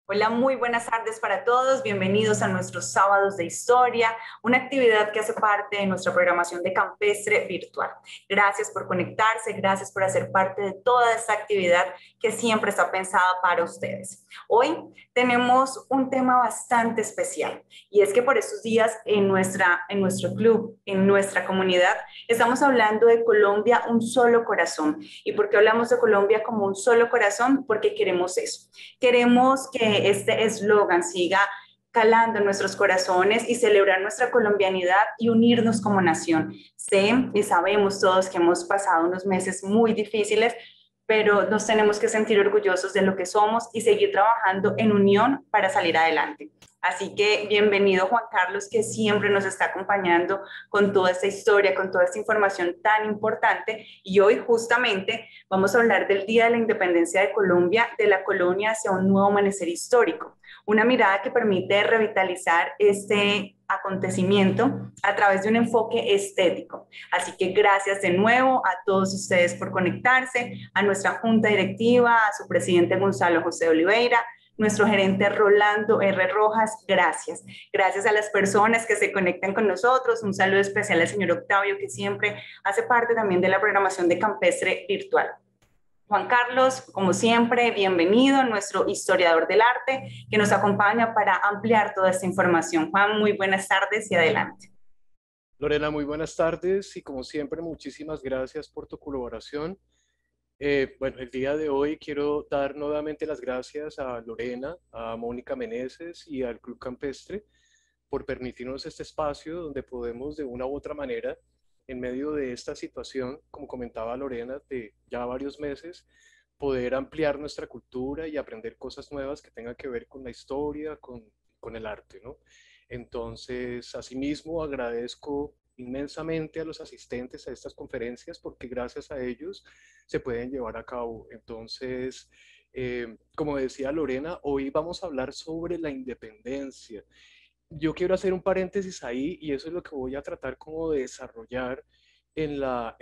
Hola, muy buenas tardes para todos. Bienvenidos a nuestros sábados de historia, una actividad que hace parte de nuestra programación de campestre virtual. Gracias por conectarse, gracias por hacer parte de toda esta actividad que siempre está pensada para ustedes. Hoy tenemos un tema bastante especial y es que por estos días en nuestro club, en nuestra comunidad, estamos hablando de Colombia, un solo corazón. ¿Y por qué hablamos de Colombia como un solo corazón? Porque queremos eso. Queremos que este eslogan siga calando en nuestros corazones y celebrar nuestra colombianidad y unirnos como nación. Sé y sabemos todos que hemos pasado unos meses muy difíciles, pero nos tenemos que sentir orgullosos de lo que somos y seguir trabajando en unión para salir adelante. Así que bienvenido Juan Carlos, que siempre nos está acompañando con toda esta historia, con toda esta información tan importante. Y hoy justamente vamos a hablar del Día de la Independencia de Colombia, de la colonia hacia un nuevo amanecer histórico. Una mirada que permite revitalizar este acontecimiento a través de un enfoque estético. Así que gracias de nuevo a todos ustedes por conectarse, a nuestra junta directiva, a su presidente Gonzalo José Oliveira, nuestro gerente Rolando R. Rojas, gracias. Gracias a las personas que se conectan con nosotros. Un saludo especial al señor Octavio, que siempre hace parte también de la programación de Campestre Virtual. Juan Carlos, como siempre, bienvenido, nuestro historiador del arte, que nos acompaña para ampliar toda esta información. Juan, muy buenas tardes y adelante. Lorena, muy buenas tardes y como siempre, muchísimas gracias por tu colaboración. Bueno, el día de hoy quiero dar nuevamente las gracias a Lorena, a Mónica Meneses y al Club Campestre por permitirnos este espacio donde podemos de una u otra manera, en medio de esta situación, como comentaba Lorena, de ya varios meses, poder ampliar nuestra cultura y aprender cosas nuevas que tengan que ver con la historia, con el arte, ¿no? Entonces, asimismo, agradezco inmensamente a los asistentes a estas conferencias porque gracias a ellos se pueden llevar a cabo. Entonces, como decía Lorena, hoy vamos a hablar sobre la independencia. Yo quiero hacer un paréntesis ahí y eso es lo que voy a tratar como de desarrollar en la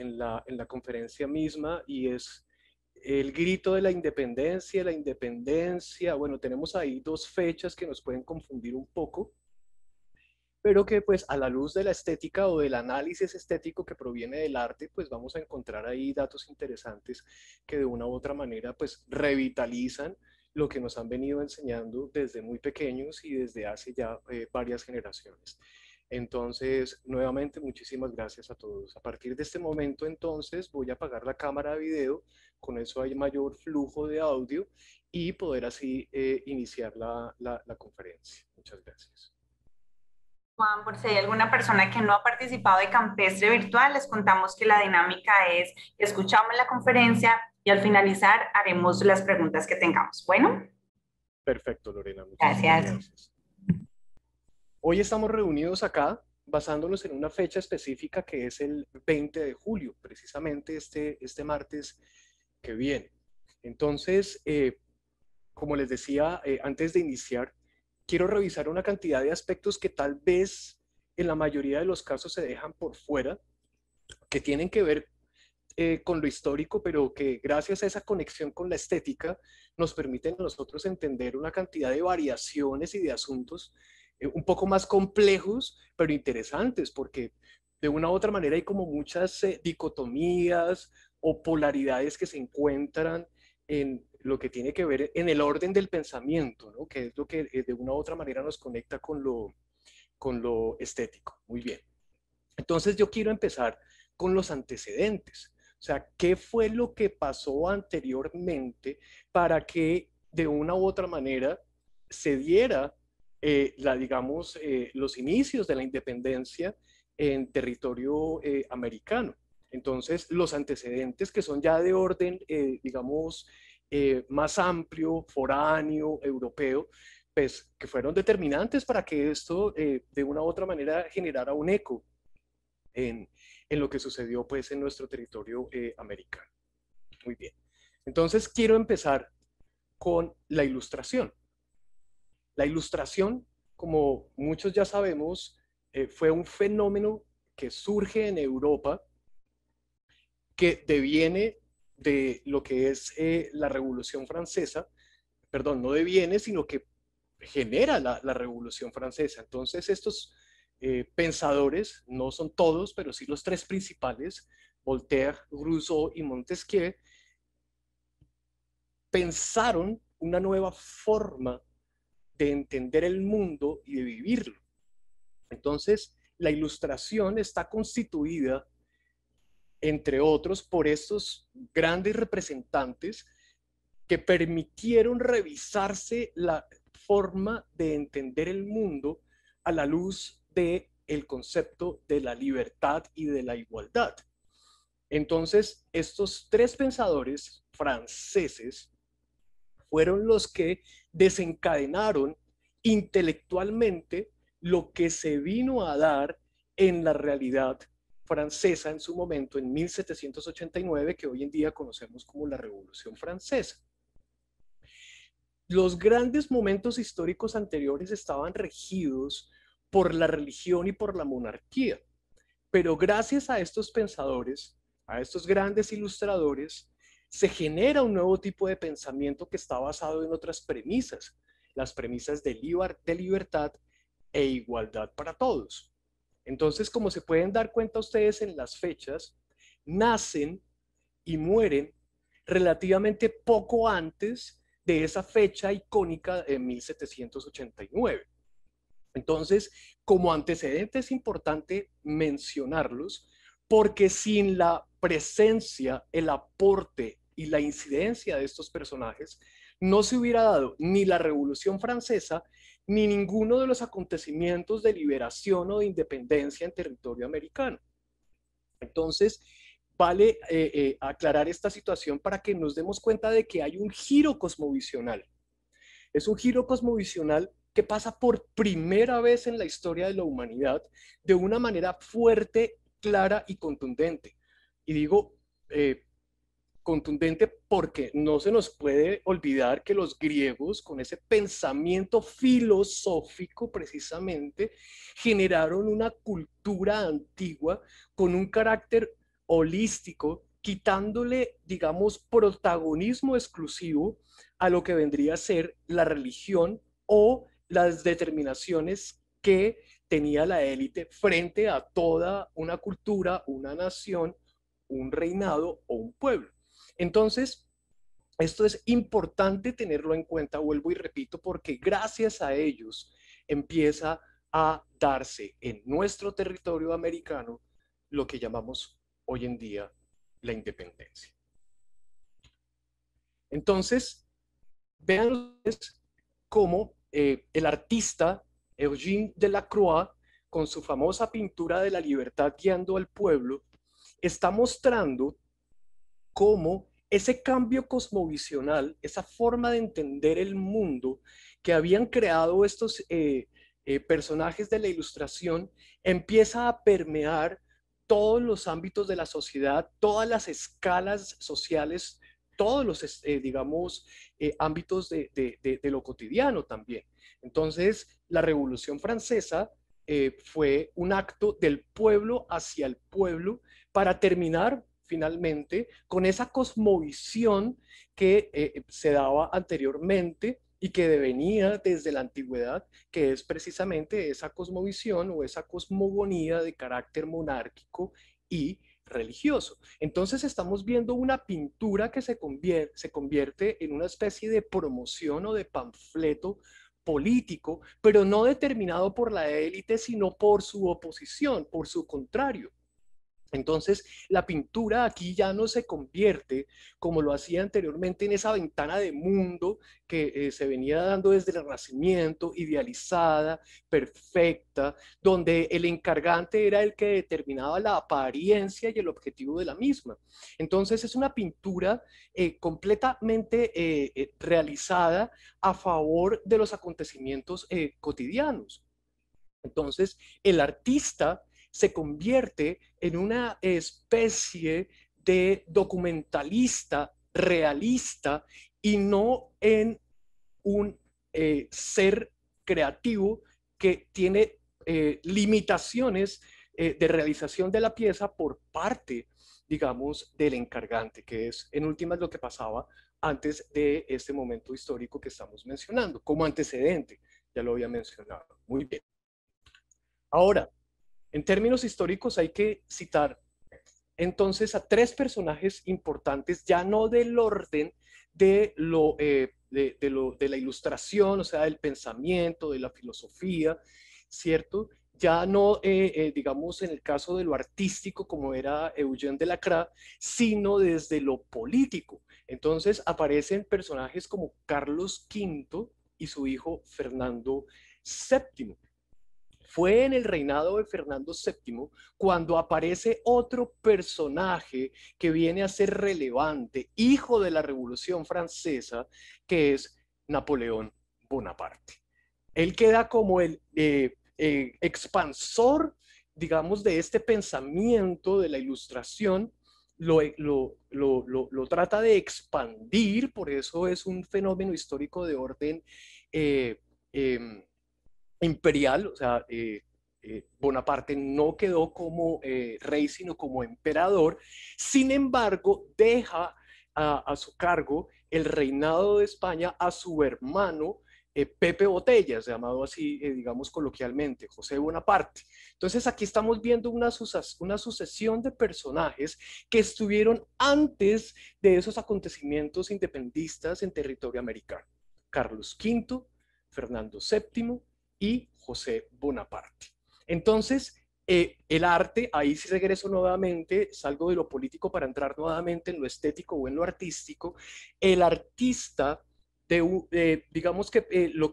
conferencia misma y es el grito de la independencia. Bueno, tenemos ahí dos fechas que nos pueden confundir un poco, pero que pues a la luz de la estética o del análisis estético que proviene del arte, pues vamos a encontrar ahí datos interesantes que de una u otra manera pues revitalizan lo que nos han venido enseñando desde muy pequeños y desde hace ya varias generaciones. Entonces, nuevamente, muchísimas gracias a todos. A partir de este momento, entonces, voy a apagar la cámara de video, con eso hay mayor flujo de audio y poder así iniciar la conferencia. Muchas gracias. Juan, por si hay alguna persona que no ha participado de Campestre Virtual, les contamos que la dinámica es que escuchamos la conferencia y al finalizar haremos las preguntas que tengamos. Bueno, Perfecto, Lorena, muchísimas gracias. gracias. Hoy estamos reunidos acá basándonos en una fecha específica que es el 20 de julio, precisamente este martes que viene. Entonces, como les decía antes de iniciar, quiero revisar una cantidad de aspectos que tal vez en la mayoría de los casos se dejan por fuera, que tienen que ver con lo histórico, pero que gracias a esa conexión con la estética nos permiten a nosotros entender una cantidad de variaciones y de asuntos un poco más complejos, pero interesantes, porque de una u otra manera hay como muchas dicotomías o polaridades que se encuentran en lo que tiene que ver en el orden del pensamiento, ¿no? Que es lo que de una u otra manera nos conecta con lo estético. Muy bien. Entonces yo quiero empezar con los antecedentes. O sea, ¿qué fue lo que pasó anteriormente para que de una u otra manera se diera, digamos, los inicios de la independencia en territorio americano? Entonces, los antecedentes que son ya de orden, digamos, más amplio, foráneo, europeo, pues que fueron determinantes para que esto de una u otra manera generara un eco en, en lo que sucedió pues en nuestro territorio americano. Muy bien. Entonces quiero empezar con la ilustración. La ilustración, como muchos ya sabemos, fue un fenómeno que surge en Europa, que deviene de lo que es la Revolución Francesa, perdón, no deviene, sino que genera la Revolución Francesa. Entonces estos pensadores, no son todos, pero sí los tres principales, Voltaire, Rousseau y Montesquieu, pensaron una nueva forma de entender el mundo y de vivirlo. Entonces, la Ilustración está constituida, entre otros, por estos grandes representantes que permitieron revisarse la forma de entender el mundo a la luz del concepto de la libertad y de la igualdad. Entonces, estos tres pensadores franceses fueron los que desencadenaron intelectualmente lo que se vino a dar en la realidad francesa en su momento, en 1789, que hoy en día conocemos como la Revolución Francesa. Los grandes momentos históricos anteriores estaban regidos por la religión y por la monarquía, pero gracias a estos pensadores, a estos grandes ilustradores, se genera un nuevo tipo de pensamiento que está basado en otras premisas, las premisas de libertad e igualdad para todos. Entonces, como se pueden dar cuenta ustedes en las fechas, nacen y mueren relativamente poco antes de esa fecha icónica de 1789. Entonces, como antecedente es importante mencionarlos porque sin la presencia, el aporte y la incidencia de estos personajes, no se hubiera dado ni la Revolución Francesa ni ninguno de los acontecimientos de liberación o de independencia en territorio americano. Entonces, vale aclarar esta situación para que nos demos cuenta de que hay un giro cosmovisional. Es un giro cosmovisional que pasa por primera vez en la historia de la humanidad de una manera fuerte, clara y contundente. Y digo contundente porque no se nos puede olvidar que los griegos, con ese pensamiento filosófico precisamente, generaron una cultura antigua con un carácter holístico, quitándole, digamos, protagonismo exclusivo a lo que vendría a ser la religión o las determinaciones que tenía la élite frente a toda una cultura, una nación, un reinado o un pueblo. Entonces, esto es importante tenerlo en cuenta, vuelvo y repito, porque gracias a ellos empieza a darse en nuestro territorio americano lo que llamamos hoy en día la independencia. Entonces, vean ustedes cómo el artista Eugène Delacroix, con su famosa pintura de la libertad guiando al pueblo, está mostrando cómo ese cambio cosmovisional, esa forma de entender el mundo que habían creado estos personajes de la Ilustración, empieza a permear todos los ámbitos de la sociedad, todas las escalas sociales, todos los, digamos, ámbitos de lo cotidiano también. Entonces, la Revolución Francesa fue un acto del pueblo hacia el pueblo para terminar finalmente con esa cosmovisión que se daba anteriormente y que devenía desde la antigüedad, que es precisamente esa cosmovisión o esa cosmogonía de carácter monárquico y religioso. Entonces estamos viendo una pintura que se convierte en una especie de promoción o de panfleto político, pero no determinado por la élite, sino por su oposición, por su contrario. Entonces, la pintura aquí ya no se convierte, como lo hacía anteriormente, en esa ventana de mundo que se venía dando desde el Renacimiento, idealizada, perfecta, donde el encargante era el que determinaba la apariencia y el objetivo de la misma. Entonces, es una pintura completamente realizada a favor de los acontecimientos cotidianos. Entonces, el artista se convierte en una especie de documentalista realista y no en un ser creativo que tiene limitaciones de realización de la pieza por parte, digamos, del encargante, que es en últimas lo que pasaba antes de este momento histórico que estamos mencionando, como antecedente. ya lo había mencionado. Muy bien. Ahora, en términos históricos hay que citar entonces a tres personajes importantes, ya no del orden de la ilustración, o sea, del pensamiento, de la filosofía, ¿cierto? Ya no, digamos, en el caso de lo artístico, como era Eugène Delacroix, sino desde lo político. Entonces aparecen personajes como Carlos V y su hijo Fernando VII. Fue en el reinado de Fernando VII cuando aparece otro personaje que viene a ser relevante, hijo de la Revolución Francesa, que es Napoleón Bonaparte. Él queda como el expansor, digamos, de este pensamiento de la Ilustración, lo trata de expandir, por eso es un fenómeno histórico de orden eh, eh, imperial, o sea, Bonaparte no quedó como rey, sino como emperador. Sin embargo, deja a su cargo el reinado de España a su hermano Pepe Botellas, llamado así, digamos coloquialmente, José Bonaparte. Entonces aquí estamos viendo una sucesión de personajes que estuvieron antes de esos acontecimientos independistas en territorio americano. Carlos V, Fernando VII y José Bonaparte. Entonces, el arte, ahí sí regreso nuevamente, salgo de lo político para entrar nuevamente en lo estético o en lo artístico. El artista, digamos que lo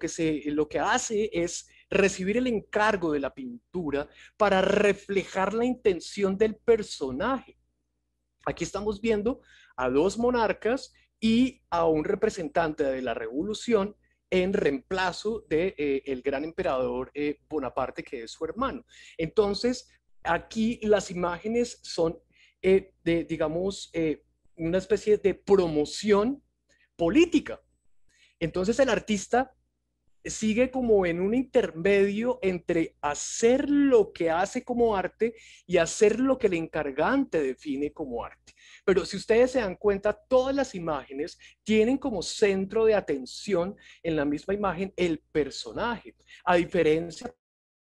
que hace es recibir el encargo de la pintura para reflejar la intención del personaje. Aquí estamos viendo a dos monarcas y a un representante de la revolución en reemplazo de el gran emperador Bonaparte, que es su hermano. Entonces, aquí las imágenes son digamos, una especie de promoción política. Entonces, el artista sigue como en un intermedio entre hacer lo que hace como arte y hacer lo que el encargante define como arte. Pero si ustedes se dan cuenta, todas las imágenes tienen como centro de atención en la misma imagen el personaje, a diferencia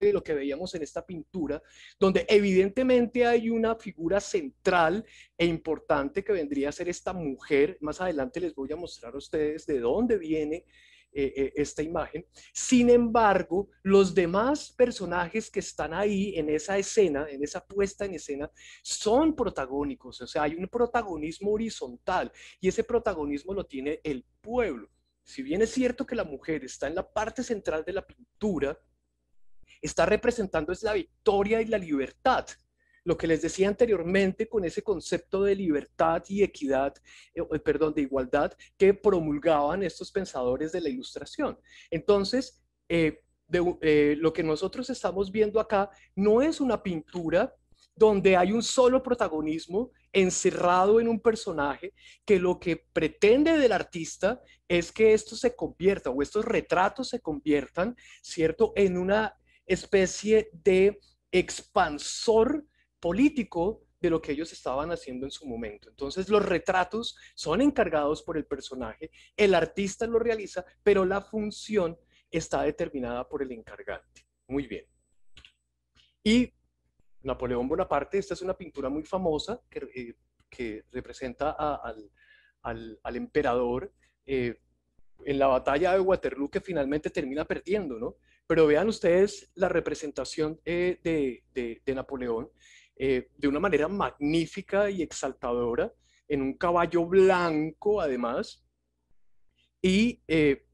de lo que veíamos en esta pintura, donde evidentemente hay una figura central e importante que vendría a ser esta mujer. Más adelante les voy a mostrar a ustedes de dónde viene esta imagen. Sin embargo, los demás personajes que están ahí en esa escena, en esa puesta en escena, son protagónicos, o sea, hay un protagonismo horizontal y ese protagonismo lo tiene el pueblo. Si bien es cierto que la mujer está en la parte central de la pintura, está representando es la victoria y la libertad. Lo que les decía anteriormente con ese concepto de libertad y equidad, perdón, de igualdad que promulgaban estos pensadores de la Ilustración. Entonces, lo que nosotros estamos viendo acá no es una pintura donde hay un solo protagonismo encerrado en un personaje, que lo que pretende del artista es que esto se convierta, o estos retratos se conviertan, ¿cierto?, en una especie de expansor político de lo que ellos estaban haciendo en su momento. Entonces los retratos son encargados por el personaje, el artista lo realiza, pero la función está determinada por el encargante. Muy bien. Y Napoleón Bonaparte, esta es una pintura muy famosa que representa al emperador en la batalla de Waterloo, que finalmente termina perdiendo, ¿no? Pero vean ustedes la representación de Napoleón de una manera magnífica y exaltadora, en un caballo blanco además, y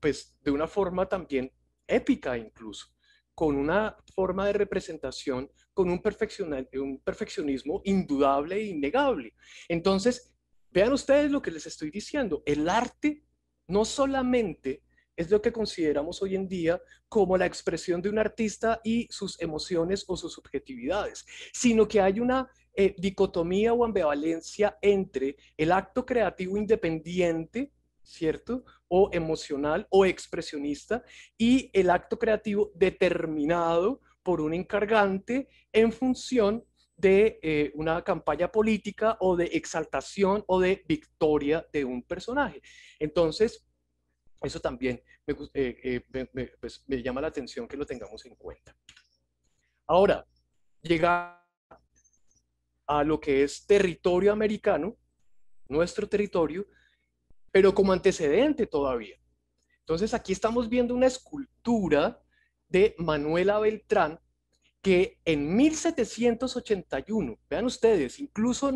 pues de una forma también épica incluso, con una forma de representación, con un perfeccionismo indudable e innegable. Entonces, vean ustedes lo que les estoy diciendo, el arte no solamente es lo que consideramos hoy en día como la expresión de un artista y sus emociones o sus subjetividades, sino que hay una dicotomía o ambivalencia entre el acto creativo independiente, ¿cierto?, o emocional o expresionista, y el acto creativo determinado por un encargante en función de una campaña política o de exaltación o de victoria de un personaje. Entonces, Eso también pues, me llama la atención que lo tengamos en cuenta. Ahora, llega a lo que es territorio americano, nuestro territorio, pero como antecedente todavía. Entonces aquí estamos viendo una escultura de Manuela Beltrán que en 1781, vean ustedes, incluso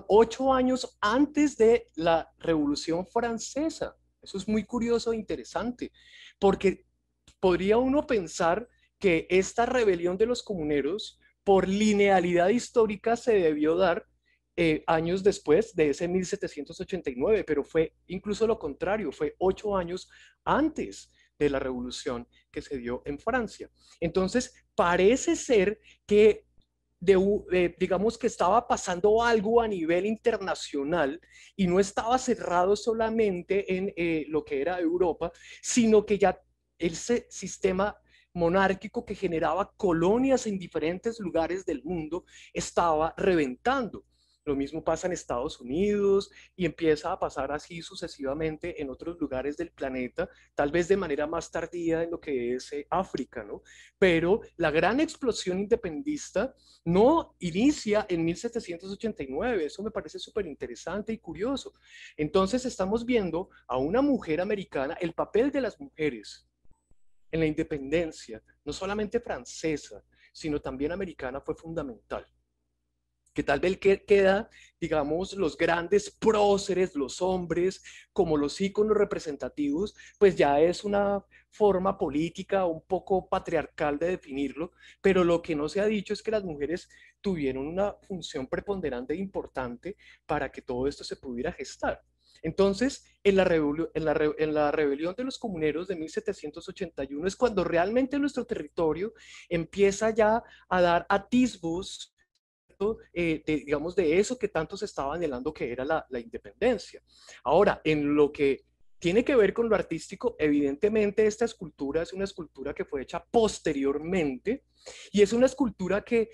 8 años antes de la Revolución Francesa. Eso es muy curioso e interesante, porque podría uno pensar que esta rebelión de los comuneros, por linealidad histórica, se debió dar años después de ese 1789, pero fue incluso lo contrario, fue 8 años antes de la revolución que se dio en Francia. Entonces, parece ser que digamos que estaba pasando algo a nivel internacional y no estaba cerrado solamente en lo que era Europa, sino que ya ese sistema monárquico que generaba colonias en diferentes lugares del mundo estaba reventando. Lo mismo pasa en Estados Unidos y empieza a pasar así sucesivamente en otros lugares del planeta, tal vez de manera más tardía en lo que es África, ¿no? Pero la gran explosión independista no inicia en 1789, eso me parece súper interesante y curioso. Entonces estamos viendo a una mujer americana, el papel de las mujeres en la independencia, no solamente francesa, sino también americana, fue fundamental. Que tal vez queda, digamos, los grandes próceres, los hombres, como los íconos representativos, pues ya es una forma política un poco patriarcal de definirlo, pero lo que no se ha dicho es que las mujeres tuvieron una función preponderante e importante para que todo esto se pudiera gestar. Entonces, en la rebelión de los comuneros de 1781 es cuando realmente nuestro territorio empieza ya a dar atisbos digamos, de eso que tanto se estaba anhelando que era la independencia. Ahora, en lo que tiene que ver con lo artístico, evidentemente esta escultura es una escultura que fue hecha posteriormente y es una escultura que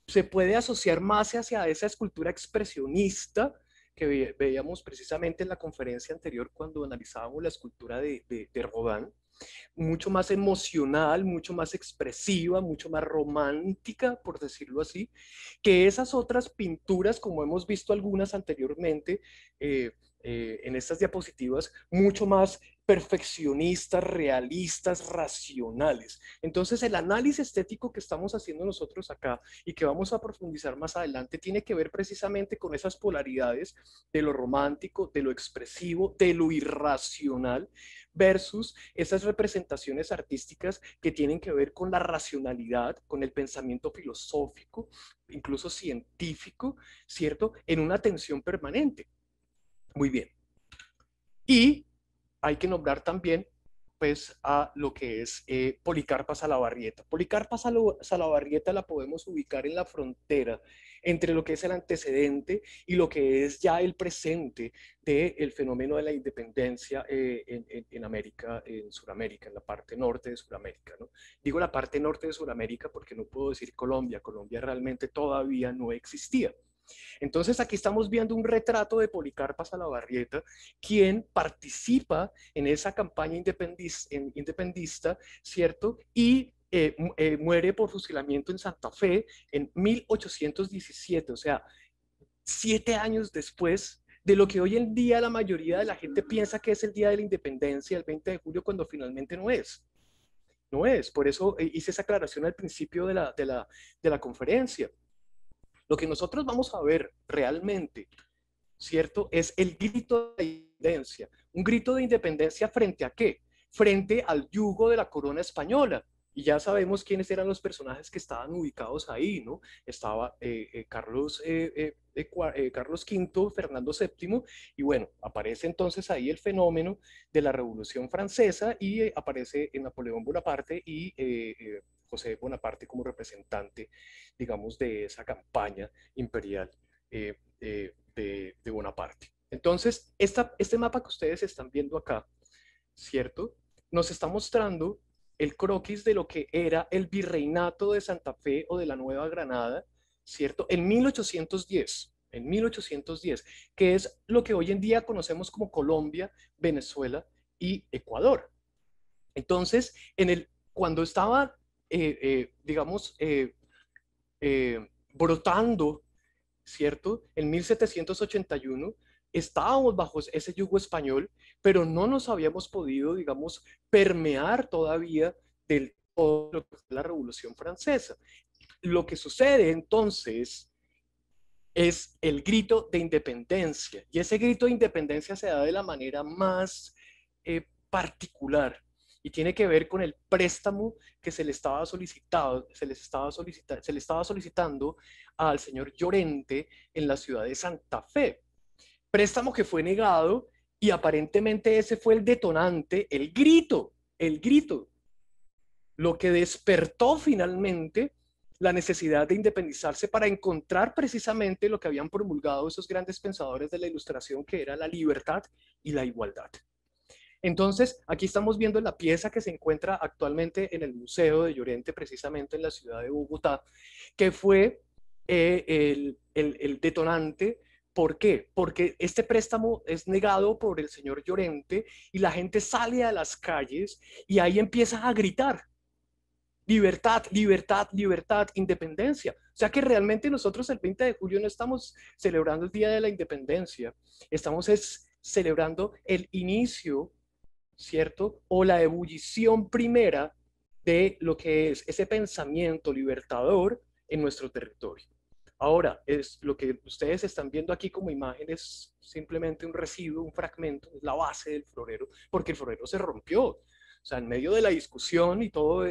se puede asociar más hacia esa escultura expresionista que veíamos precisamente en la conferencia anterior cuando analizábamos la escultura de Rodin, mucho más emocional, mucho más expresiva, mucho más romántica, por decirlo así, que esas otras pinturas, como hemos visto algunas anteriormente en estas diapositivas, mucho más perfeccionistas, realistas, racionales. Entonces, el análisis estético que estamos haciendo nosotros acá y que vamos a profundizar más adelante tiene que ver precisamente con esas polaridades de lo romántico, de lo expresivo, de lo irracional, versus esas representaciones artísticas que tienen que ver con la racionalidad, con el pensamiento filosófico, incluso científico, ¿cierto? En una tensión permanente. Muy bien. Y hay que nombrar también pues a lo que es Policarpa Salabarrieta. Policarpa Salabarrieta la podemos ubicar en la frontera entre lo que es el antecedente y lo que es ya el presente del fenómeno de la independencia en América, en Sudamérica, en la parte norte de Sudamérica, ¿no? Digo la parte norte de Sudamérica porque no puedo decir Colombia. Colombia realmente todavía no existía. Entonces aquí estamos viendo un retrato de Policarpa Salabarrieta, quien participa en esa campaña independista, ¿cierto? Y muere por fusilamiento en Santa Fe en 1817, o sea, 7 años después de lo que hoy en día la mayoría de la gente piensa que es el Día de la Independencia, el 20 de julio, cuando finalmente no es. No es, por eso hice esa aclaración al principio de la conferencia. Lo que nosotros vamos a ver realmente, ¿cierto? Es el grito de independencia. ¿Un grito de independencia frente a qué? Frente al yugo de la corona española. Y ya sabemos quiénes eran los personajes que estaban ubicados ahí, ¿no? Estaba Carlos V, Fernando VII, y bueno, aparece entonces ahí el fenómeno de la Revolución Francesa y aparece Napoleón Bonaparte y José Bonaparte como representante, digamos, de esa campaña imperial de Bonaparte. Entonces, este mapa que ustedes están viendo acá, ¿cierto? Nos está mostrando el croquis de lo que era el virreinato de Santa Fe o de la Nueva Granada, ¿cierto? En 1810. en 1810, que es lo que hoy en día conocemos como Colombia, Venezuela y Ecuador. Entonces, cuando estaba, digamos, brotando, ¿cierto? En 1781 estábamos bajo ese yugo español, pero no nos habíamos podido, digamos, permear todavía del todo lo que fue la Revolución Francesa. Lo que sucede entonces es el grito de independencia, y ese grito de independencia se da de la manera más particular, y tiene que ver con el préstamo que se le estaba solicitando al señor Llorente en la ciudad de Santa Fe. Préstamo que fue negado, y aparentemente ese fue el detonante, el grito, lo que despertó finalmente la necesidad de independizarse para encontrar precisamente lo que habían promulgado esos grandes pensadores de la Ilustración, que era la libertad y la igualdad. Entonces, aquí estamos viendo la pieza que se encuentra actualmente en el Museo de Llorente, precisamente en la ciudad de Bogotá, que fue el detonante. ¿Por qué? Porque este préstamo es negado por el señor Llorente, y la gente sale a las calles y ahí empieza a gritar: libertad, libertad, libertad, independencia. O sea que realmente nosotros el 20 de julio no estamos celebrando el Día de la Independencia, estamos celebrando el inicio, ¿cierto? O la ebullición primera de lo que es ese pensamiento libertador en nuestro territorio. Ahora, lo que ustedes están viendo aquí como imagen es simplemente un residuo, un fragmento, es la base del florero, porque el florero se rompió. O sea, en medio de la discusión y todo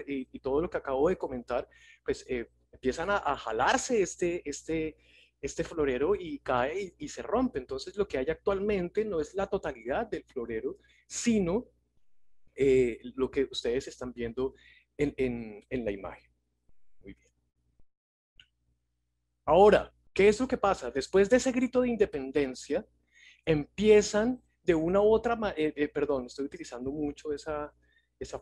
lo que acabo de comentar, pues empiezan a jalarse este florero, y cae y se rompe. Entonces, lo que hay actualmente no es la totalidad del florero, sino lo que ustedes están viendo en la imagen. Muy bien. Ahora, ¿qué es lo que pasa? Después de ese grito de independencia, empiezan de una u otra manera, perdón, estoy utilizando mucho esa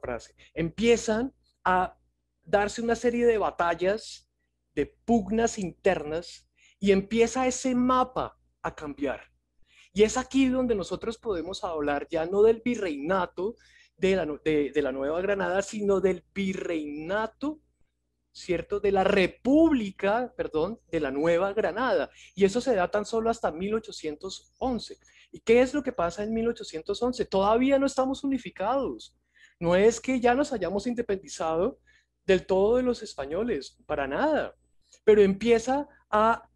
frase, empiezan a darse una serie de batallas, de pugnas internas, y empieza ese mapa a cambiar. Y es aquí donde nosotros podemos hablar ya no del virreinato de la Nueva Granada, sino del virreinato, ¿cierto? De la República, perdón, de la Nueva Granada. Y eso se da tan solo hasta 1811. ¿Y qué es lo que pasa en 1811? Todavía no estamos unificados. No es que ya nos hayamos independizado del todo de los españoles, para nada. Pero empieza a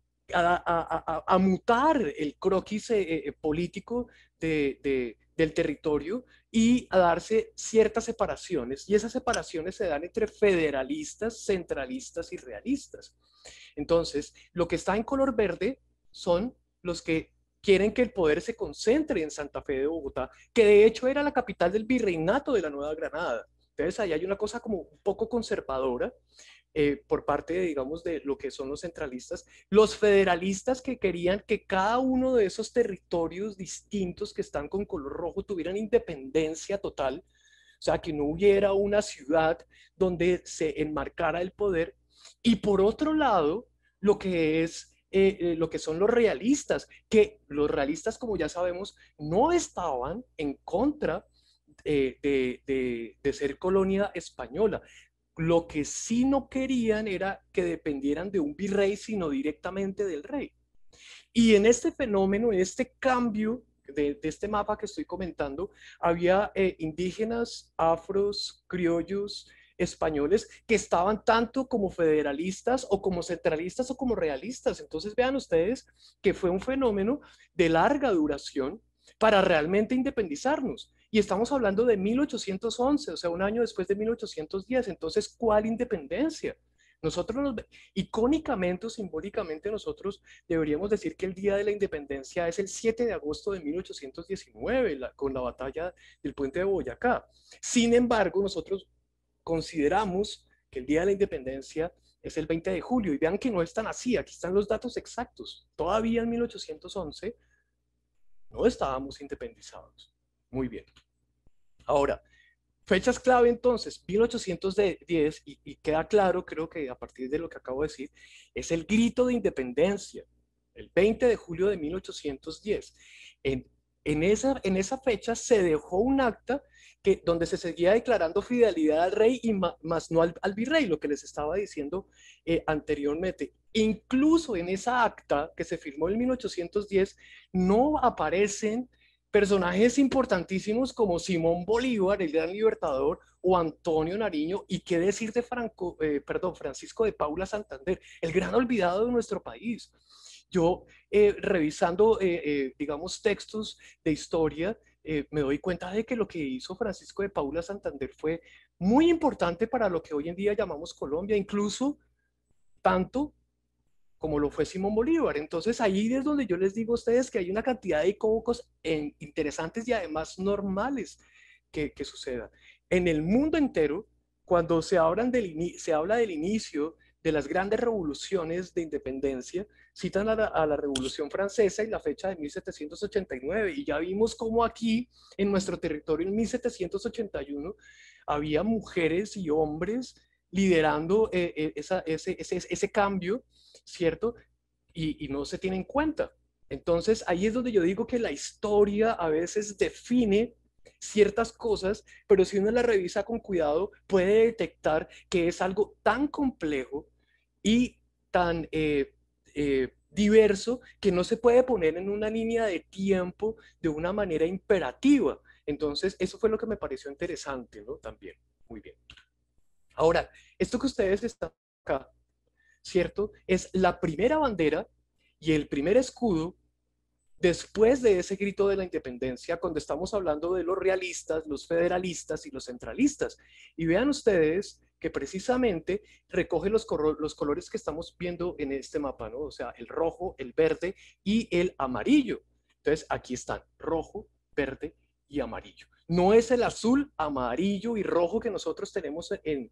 mutar el croquis político del territorio, y a darse ciertas separaciones, y esas separaciones se dan entre federalistas, centralistas y realistas. Entonces, lo que está en color verde son los que quieren que el poder se concentre en Santa Fe de Bogotá, que de hecho era la capital del virreinato de la Nueva Granada. Entonces, ahí hay una cosa como un poco conservadora, por parte, digamos, de lo que son los centralistas, los federalistas, que querían que cada uno de esos territorios distintos que están con color rojo tuvieran independencia total, o sea, que no hubiera una ciudad donde se enmarcara el poder. Y por otro lado, lo que son los realistas, que los realistas, como ya sabemos, no estaban en contra de ser colonia española. Lo que sí no querían era que dependieran de un virrey, sino directamente del rey. Y en este fenómeno, en este cambio de este mapa que estoy comentando, había indígenas, afros, criollos, españoles, que estaban tanto como federalistas o como centralistas o como realistas. Entonces vean ustedes que fue un fenómeno de larga duración para realmente independizarnos. Y estamos hablando de 1811, o sea, un año después de 1810. Entonces, ¿cuál independencia? Nosotros, icónicamente o simbólicamente, nosotros deberíamos decir que el Día de la Independencia es el 7 de agosto de 1819, con la batalla del puente de Boyacá. Sin embargo, nosotros consideramos que el Día de la Independencia es el 20 de julio, y vean que no es tan así. Aquí están los datos exactos. Todavía en 1811 no estábamos independizados. Muy bien. Ahora, fechas clave entonces, 1810, y queda claro, creo que a partir de lo que acabo de decir, es el grito de independencia. el 20 de julio de 1810. En, en esa fecha se dejó un acta donde se seguía declarando fidelidad al rey y más no al virrey, lo que les estaba diciendo anteriormente. Incluso en esa acta que se firmó en 1810 no aparecen personajes importantísimos como Simón Bolívar, el gran libertador, o Antonio Nariño, y qué decir de Francisco de Paula Santander, el gran olvidado de nuestro país. Yo, revisando, digamos, textos de historia, me doy cuenta de que lo que hizo Francisco de Paula Santander fue muy importante para lo que hoy en día llamamos Colombia, incluso tanto como lo fue Simón Bolívar. Entonces ahí es donde yo les digo a ustedes que hay una cantidad de equívocos interesantes y además normales que sucedan. En el mundo entero, cuando se habla del inicio de las grandes revoluciones de independencia, citan a la Revolución Francesa y la fecha de 1789, y ya vimos cómo aquí, en nuestro territorio, en 1781, había mujeres y hombres liderando ese cambio, ¿cierto? Y no se tiene en cuenta. Entonces, ahí es donde yo digo que la historia a veces define ciertas cosas, pero si uno la revisa con cuidado, puede detectar que es algo tan complejo y tan diverso que no se puede poner en una línea de tiempo de una manera imperativa. Entonces, eso fue lo que me pareció interesante, ¿no? También. Muy bien. Ahora, esto que ustedes están acá, ¿cierto? Es la primera bandera y el primer escudo después de ese grito de la independencia, cuando estamos hablando de los realistas, los federalistas y los centralistas. Y vean ustedes que precisamente recoge los colores que estamos viendo en este mapa, ¿no? O sea, el rojo, el verde y el amarillo. Entonces, aquí están, rojo, verde y amarillo. No es el azul, amarillo y rojo que nosotros tenemos en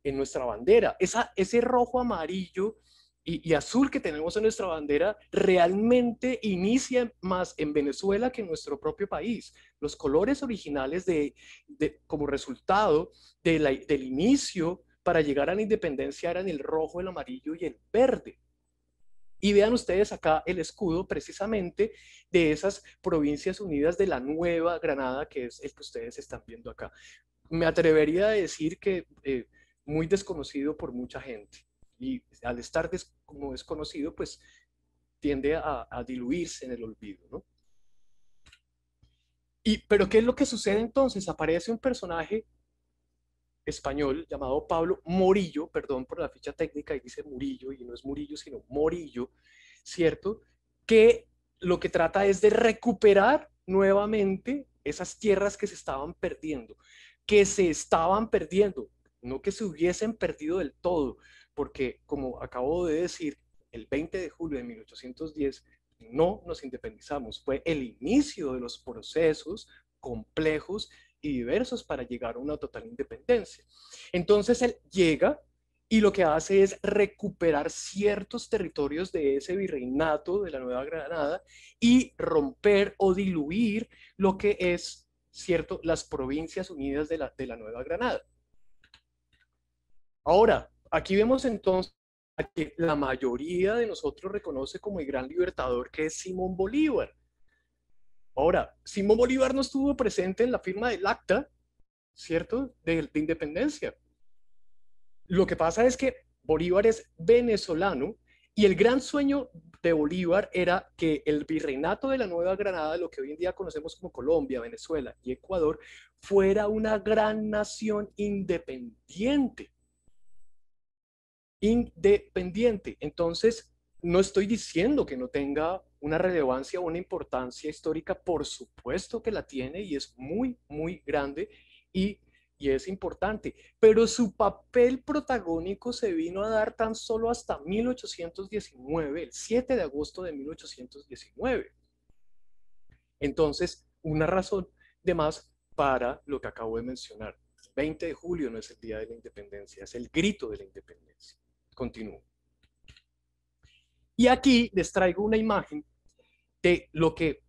nuestra bandera. Ese rojo, amarillo y azul que tenemos en nuestra bandera realmente inicia más en Venezuela que en nuestro propio país. Los colores originales como resultado del inicio para llegar a la independencia eran el rojo, el amarillo y el verde. Y vean ustedes acá el escudo precisamente de esas provincias unidas de la Nueva Granada, que es el que ustedes están viendo acá. Me atrevería a decir que muy desconocido por mucha gente. Y al estar como desconocido, pues tiende a diluirse en el olvido, ¿no? Pero ¿qué es lo que sucede entonces? Aparece un personaje español llamado Pablo Morillo, perdón por la ficha técnica, y dice Murillo, y no es Murillo, sino Morillo, ¿cierto? Que lo que trata es de recuperar nuevamente esas tierras que se estaban perdiendo, no que se hubiesen perdido del todo, porque como acabo de decir, el 20 de julio de 1810 no nos independizamos, fue el inicio de los procesos complejos y diversos para llegar a una total independencia. Entonces él llega y lo que hace es recuperar ciertos territorios de ese virreinato de la Nueva Granada y romper o diluir lo que es, ¿cierto?, las provincias unidas de la Nueva Granada. Ahora, aquí vemos entonces que la mayoría de nosotros reconoce como el gran libertador que es Simón Bolívar. Ahora, Simón Bolívar no estuvo presente en la firma del acta, ¿cierto?, de independencia. Lo que pasa es que Bolívar es venezolano y el gran sueño de Bolívar era que el virreinato de la Nueva Granada, lo que hoy en día conocemos como Colombia, Venezuela y Ecuador, fuera una gran nación independiente. Independiente. Entonces, no estoy diciendo que no tenga una relevancia o una importancia histórica, por supuesto que la tiene y es muy, muy grande y es importante, pero su papel protagónico se vino a dar tan solo hasta 1819, el 7 de agosto de 1819. Entonces, una razón de más para lo que acabo de mencionar. El 20 de julio no es el día de la independencia, es el grito de la independencia. Continúo. Y aquí les traigo una imagen de lo que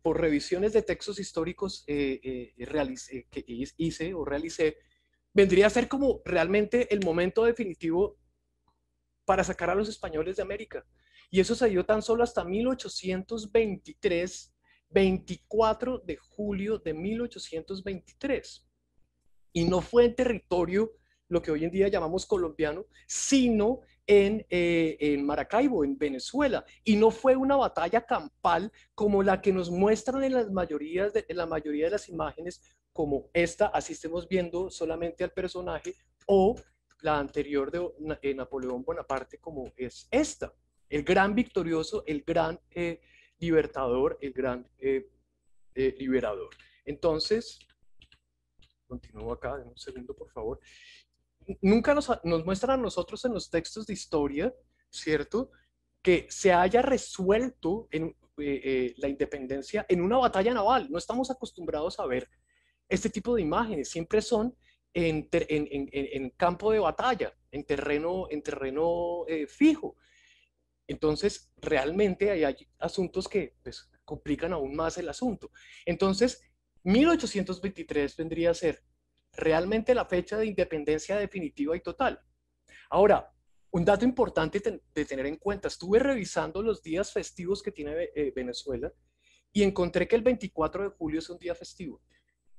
por revisiones de textos históricos que hice o realicé, vendría a ser como realmente el momento definitivo para sacar a los españoles de América. Y eso se dio tan solo hasta 1823, 24 de julio de 1823. Y no fue en territorio, lo que hoy en día llamamos colombiano, sino en Maracaibo, en Venezuela. Y no fue una batalla campal como la que nos muestran en en la mayoría de las imágenes, como esta, así estemos viendo solamente al personaje, o la anterior de Napoleón Bonaparte, como es esta. El gran victorioso, el gran libertador, el gran liberador. Entonces, continúo acá, en un segundo, por favor. Nunca nos muestran a nosotros en los textos de historia, ¿cierto?, que se haya resuelto la independencia en una batalla naval. No estamos acostumbrados a ver este tipo de imágenes. Siempre son en campo de batalla, en terreno fijo. Entonces, realmente hay asuntos que pues, complican aún más el asunto. Entonces, 1823 vendría a ser realmente la fecha de independencia definitiva y total. Ahora, un dato importante de tener en cuenta, estuve revisando los días festivos que tiene Venezuela y encontré que el 24 de julio es un día festivo,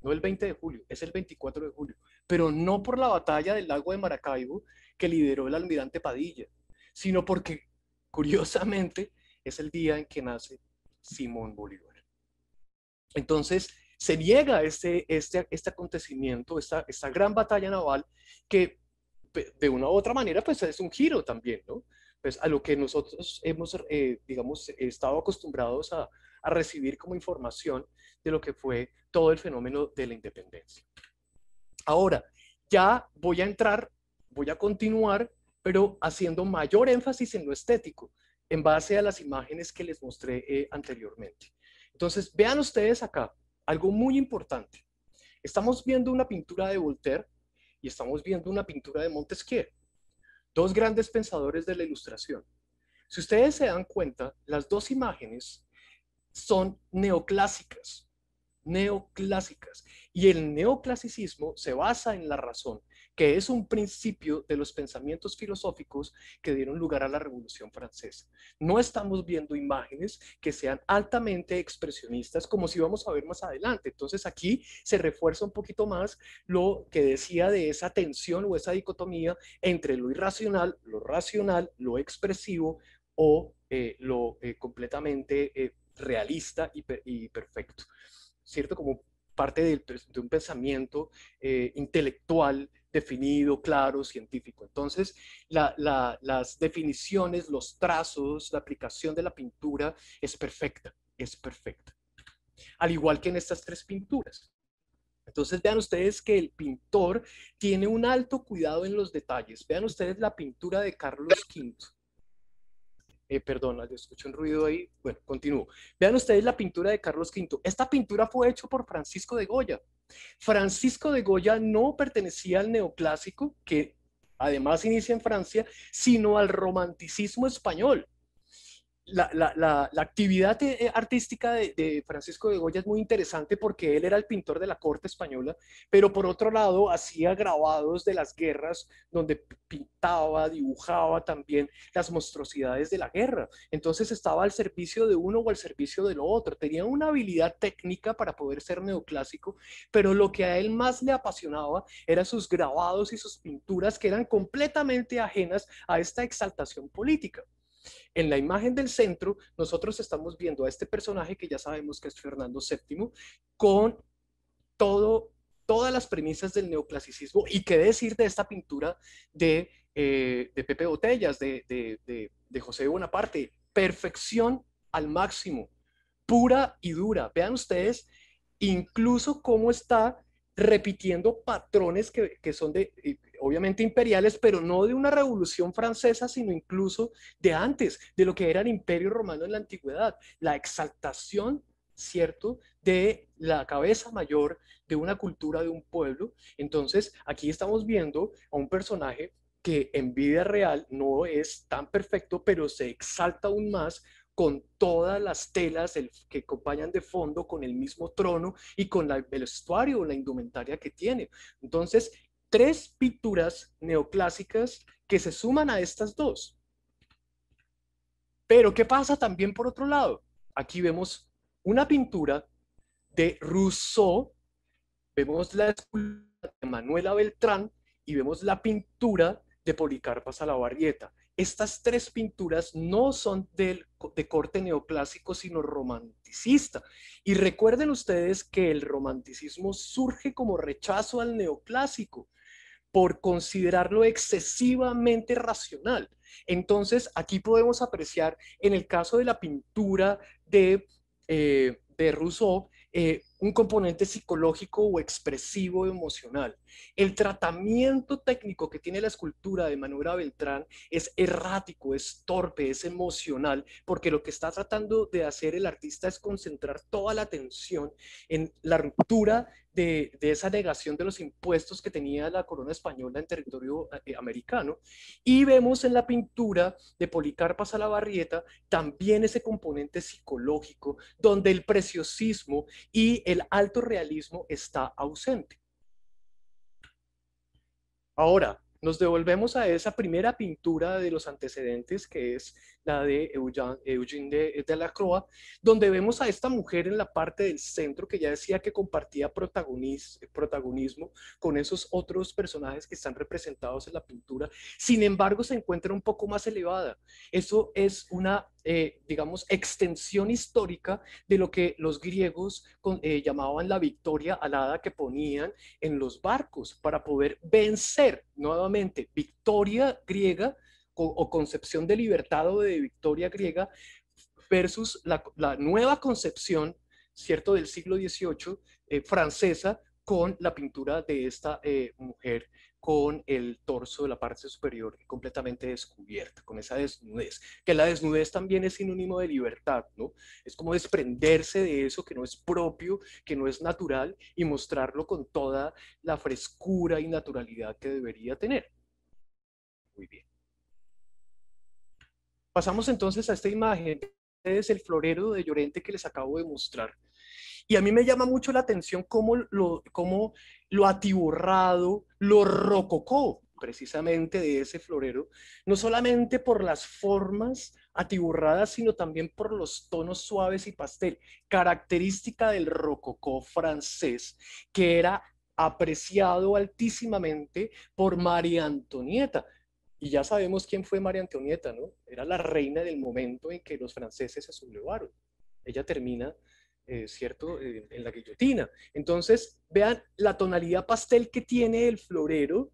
no el 20 de julio, es el 24 de julio, pero no por la batalla del lago de Maracaibo que lideró el almirante Padilla, sino porque, curiosamente, es el día en que nace Simón Bolívar. Entonces, se niega este acontecimiento, esta gran batalla naval, que de una u otra manera, pues es un giro también, ¿no? Pues a lo que nosotros hemos, digamos, estado acostumbrados a recibir como información de lo que fue todo el fenómeno de la independencia. Ahora, ya voy a continuar, pero haciendo mayor énfasis en lo estético, en base a las imágenes que les mostré anteriormente. Entonces, vean ustedes acá, algo muy importante. Estamos viendo una pintura de Voltaire y estamos viendo una pintura de Montesquieu, dos grandes pensadores de la Ilustración. Si ustedes se dan cuenta, las dos imágenes son neoclásicas, y el neoclasicismo se basa en la razón, que es un principio de los pensamientos filosóficos que dieron lugar a la Revolución Francesa. No estamos viendo imágenes que sean altamente expresionistas, como si vamos a ver más adelante. Entonces aquí se refuerza un poquito más lo que decía de esa tensión o esa dicotomía entre lo irracional, lo racional, lo expresivo o lo completamente realista y perfecto, ¿cierto? Como parte de un pensamiento intelectual definido, claro, científico. Entonces, las definiciones, los trazos, la aplicación de la pintura es perfecta, es perfecta. Al igual que en estas tres pinturas. Entonces, vean ustedes que el pintor tiene un alto cuidado en los detalles. Vean ustedes la pintura de Carlos V. Perdona, yo escucho un ruido ahí. Bueno, continúo. Vean ustedes la pintura de Carlos V. Esta pintura fue hecha por Francisco de Goya. Francisco de Goya no pertenecía al neoclásico, que además inicia en Francia, sino al romanticismo español. La actividad artística de Francisco de Goya es muy interesante porque él era el pintor de la corte española, pero por otro lado hacía grabados de las guerras donde pintaba, dibujaba también las monstruosidades de la guerra. Entonces estaba al servicio de uno o al servicio del otro. Tenía una habilidad técnica para poder ser neoclásico, pero lo que a él más le apasionaba eran sus grabados y sus pinturas que eran completamente ajenas a esta exaltación política. En la imagen del centro, nosotros estamos viendo a este personaje que ya sabemos que es Fernando VII, con todas las premisas del neoclasicismo. Y qué decir de esta pintura de Pepe Botellas, de José Bonaparte. Perfección al máximo, pura y dura. Vean ustedes incluso cómo está repitiendo patrones que son obviamente imperiales, pero no de una revolución francesa, sino incluso de antes, de lo que era el imperio romano en la antigüedad, la exaltación, ¿cierto?, de la cabeza mayor de una cultura, de un pueblo. Entonces, aquí estamos viendo a un personaje que en vida real no es tan perfecto, pero se exalta aún más con todas las telas que acompañan de fondo, con el mismo trono y con el vestuario, la indumentaria que tiene. Entonces, tres pinturas neoclásicas que se suman a estas dos. Pero ¿qué pasa también por otro lado? Aquí vemos una pintura de Rousseau, vemos la escultura de Manuela Beltrán y vemos la pintura de Policarpa Salabarrieta. Estas tres pinturas no son de corte neoclásico, sino romanticista. Y recuerden ustedes que el romanticismo surge como rechazo al neoclásico por considerarlo excesivamente racional. Entonces, aquí podemos apreciar, en el caso de la pintura de Rousseau, un componente psicológico o expresivo emocional. El tratamiento técnico que tiene la escultura de Manuela Beltrán es errático, es torpe, es emocional, porque lo que está tratando de hacer el artista es concentrar toda la atención en la ruptura de esa negación de los impuestos que tenía la corona española en territorio americano. Y vemos en la pintura de Policarpa Salabarrieta también ese componente psicológico, donde el preciosismo y el alto realismo está ausente. Ahora, nos devolvemos a esa primera pintura de los antecedentes, que es la de Eugène Delacroix, donde vemos a esta mujer en la parte del centro, que ya decía que compartía protagonismo con esos otros personajes que están representados en la pintura. Sin embargo, se encuentra un poco más elevada. Eso es una, digamos, extensión histórica de lo que los griegos llamaban la victoria alada que ponían en los barcos para poder vencer nuevamente victoria griega o concepción de libertad o de victoria griega versus la nueva concepción, ¿cierto?, del siglo XVIII francesa, con la pintura de esta mujer con el torso de la parte superior completamente descubierta, con esa desnudez, que la desnudez también es sinónimo de libertad, ¿no? Es como desprenderse de eso que no es propio, que no es natural, y mostrarlo con toda la frescura y naturalidad que debería tener. Muy bien. Pasamos entonces a esta imagen, es el florero de Llorente que les acabo de mostrar. Y a mí me llama mucho la atención cómo lo atiborrado, lo rococó precisamente de ese florero, no solamente por las formas atiborradas, sino también por los tonos suaves y pastel, característica del rococó francés, que era apreciado altísimamente por María Antonieta. Y ya sabemos quién fue María Antonieta, ¿no? Era la reina del momento en que los franceses se sublevaron. Ella termina ¿cierto? En la guillotina. Entonces, vean, la tonalidad pastel que tiene el florero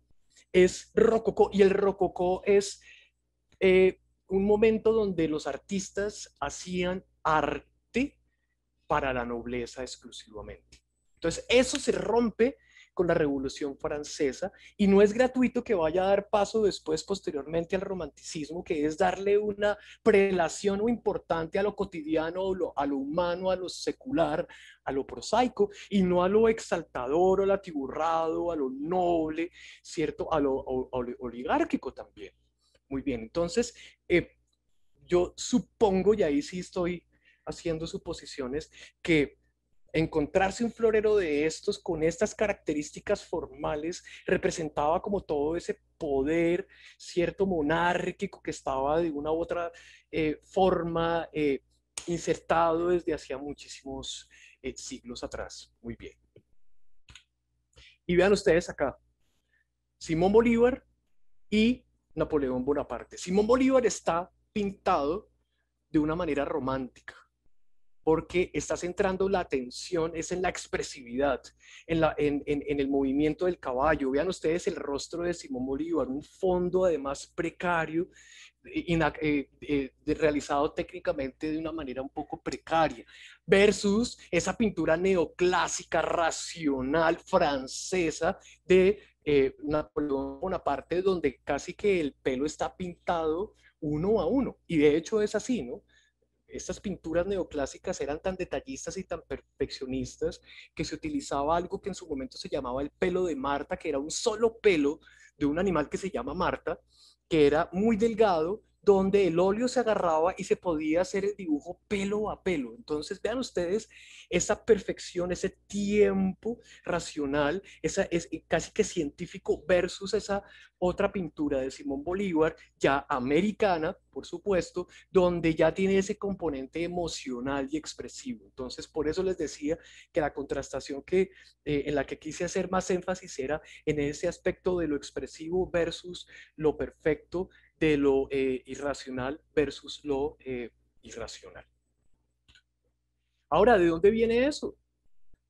es rococó, y el rococó es un momento donde los artistas hacían arte para la nobleza exclusivamente. Entonces, eso se rompe con la Revolución Francesa, y no es gratuito que vaya a dar paso después, posteriormente, al romanticismo, que es darle una prelación o importante a lo cotidiano, a lo humano, a lo secular, a lo prosaico, y no a lo exaltador, o lo atiburrado, a lo noble, ¿cierto? A lo oligárquico también. Muy bien, entonces, yo supongo, y ahí sí estoy haciendo suposiciones, que encontrarse un florero de estos con estas características formales representaba como todo ese poder, cierto, monárquico, que estaba de una u otra forma insertado desde hacía muchísimos siglos atrás. Muy bien. Y vean ustedes acá, Simón Bolívar y Napoleón Bonaparte. Simón Bolívar está pintado de una manera romántica, porque está centrando la atención es en la expresividad, en el movimiento del caballo. Vean ustedes el rostro de Simón Bolívar, un fondo además precario, realizado técnicamente de una manera un poco precaria, versus esa pintura neoclásica, racional, francesa de Napoleón Bonaparte, donde casi que el pelo está pintado uno a uno, y de hecho es así, ¿no? Estas pinturas neoclásicas eran tan detallistas y tan perfeccionistas que se utilizaba algo que en su momento se llamaba el pelo de Marta, que era un solo pelo de un animal que se llama Marta, que era muy delgado, donde el óleo se agarraba y se podía hacer el dibujo pelo a pelo. Entonces, vean ustedes esa perfección, ese tiempo racional, es casi que científico versus esa otra pintura de Simón Bolívar, ya americana, por supuesto, donde ya tiene ese componente emocional y expresivo. Entonces, por eso les decía que la contrastación en la que quise hacer más énfasis era en ese aspecto de lo expresivo versus lo perfecto, de lo irracional versus lo irracional. Ahora, ¿de dónde viene eso?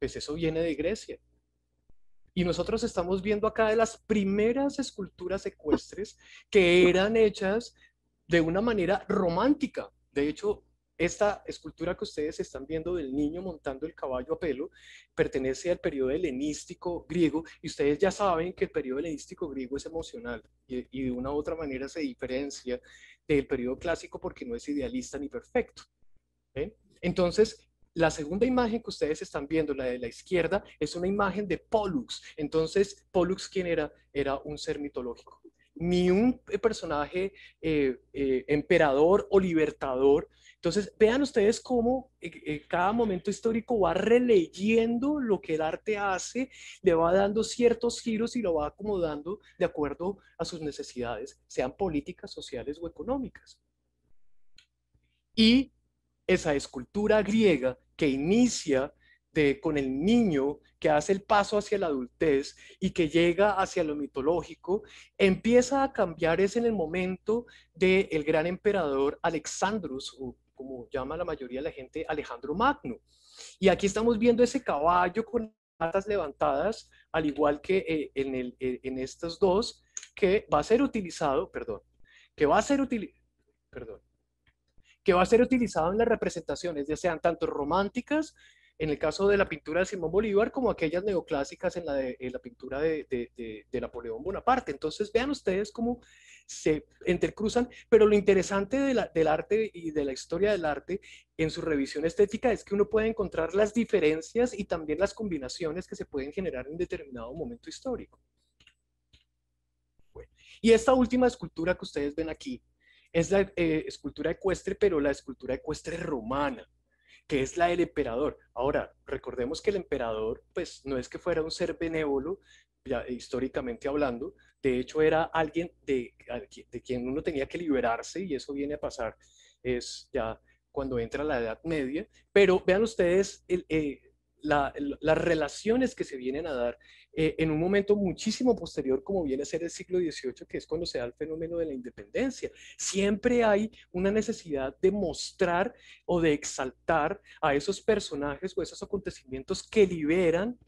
Pues eso viene de Grecia. Y nosotros estamos viendo acá de las primeras esculturas ecuestres que eran hechas de una manera romántica. De hecho, esta escultura que ustedes están viendo del niño montando el caballo a pelo pertenece al periodo helenístico griego, y ustedes ya saben que el periodo helenístico griego es emocional y de una u otra manera se diferencia del periodo clásico porque no es idealista ni perfecto. ¿Eh? Entonces, la segunda imagen que ustedes están viendo, la de la izquierda, es una imagen de Pollux. Entonces, Pollux, ¿quién era? Era un ser mitológico. Ni un personaje emperador o libertador. Entonces, vean ustedes cómo cada momento histórico va releyendo lo que el arte hace, le va dando ciertos giros y lo va acomodando de acuerdo a sus necesidades, sean políticas, sociales o económicas. Y esa escultura griega que inicia con el niño que hace el paso hacia la adultez y que llega hacia lo mitológico, empieza a cambiar es en el momento del gran emperador Alexandros, o como llama la mayoría de la gente, Alejandro Magno. Y aquí estamos viendo ese caballo con patas levantadas, al igual que en estos dos, que va a ser utilizado, que va a ser utilizado en las representaciones, ya sean tanto románticas, en el caso de la pintura de Simón Bolívar, como aquellas neoclásicas en la pintura de Napoleón Bonaparte. Entonces, vean ustedes cómo se intercruzan, pero lo interesante del arte y de la historia del arte en su revisión estética es que uno puede encontrar las diferencias y también las combinaciones que se pueden generar en determinado momento histórico. Bueno, y esta última escultura que ustedes ven aquí es la escultura ecuestre, pero la escultura ecuestre romana, que es la del emperador. Ahora, recordemos que el emperador, pues no es que fuera un ser benévolo, ya, históricamente hablando, de hecho era alguien de quien uno tenía que liberarse, y eso viene a pasar es ya cuando entra la Edad Media, pero vean ustedes las relaciones que se vienen a dar en un momento muchísimo posterior, como viene a ser el siglo XVIII, que es cuando se da el fenómeno de la independencia. Siempre hay una necesidad de mostrar o de exaltar a esos personajes o esos acontecimientos que liberan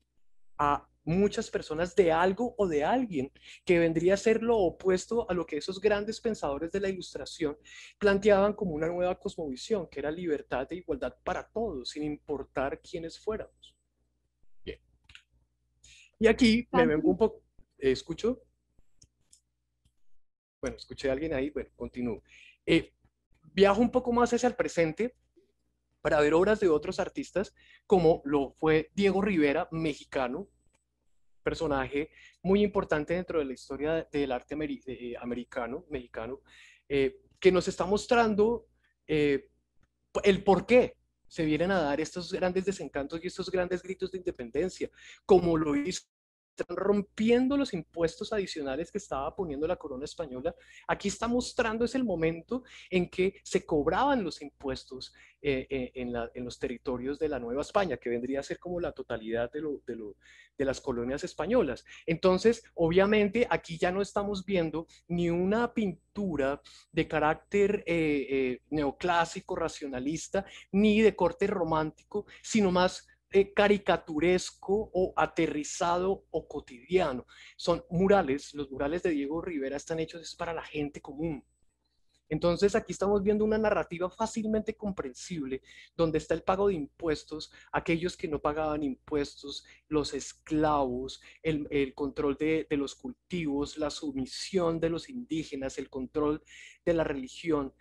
a muchas personas de algo o de alguien, que vendría a ser lo opuesto a lo que esos grandes pensadores de la Ilustración planteaban como una nueva cosmovisión, que era libertad e igualdad para todos, sin importar quiénes fuéramos. Bien. Y aquí me vengo un poco, ¿escucho? Bueno, escuché a alguien ahí, bueno, continúo. Viajo un poco más hacia el presente para ver obras de otros artistas, como lo fue Diego Rivera, mexicano, personaje muy importante dentro de la historia del arte americano, mexicano, que nos está mostrando el por qué se vienen a dar estos grandes desencantos y estos grandes gritos de independencia, como lo hizo están rompiendo los impuestos adicionales que estaba poniendo la corona española. Aquí está mostrando es el momento en que se cobraban los impuestos en los territorios de la Nueva España, que vendría a ser como la totalidad de las colonias españolas. Entonces, obviamente, aquí ya no estamos viendo ni una pintura de carácter neoclásico, racionalista, ni de corte romántico, sino más caricaturesco o aterrizado o cotidiano. Son murales, los murales de Diego Rivera están hechos es para la gente común. Entonces aquí estamos viendo una narrativa fácilmente comprensible, donde está el pago de impuestos, aquellos que no pagaban impuestos, los esclavos, el control de los cultivos, la sumisión de los indígenas, el control de la religión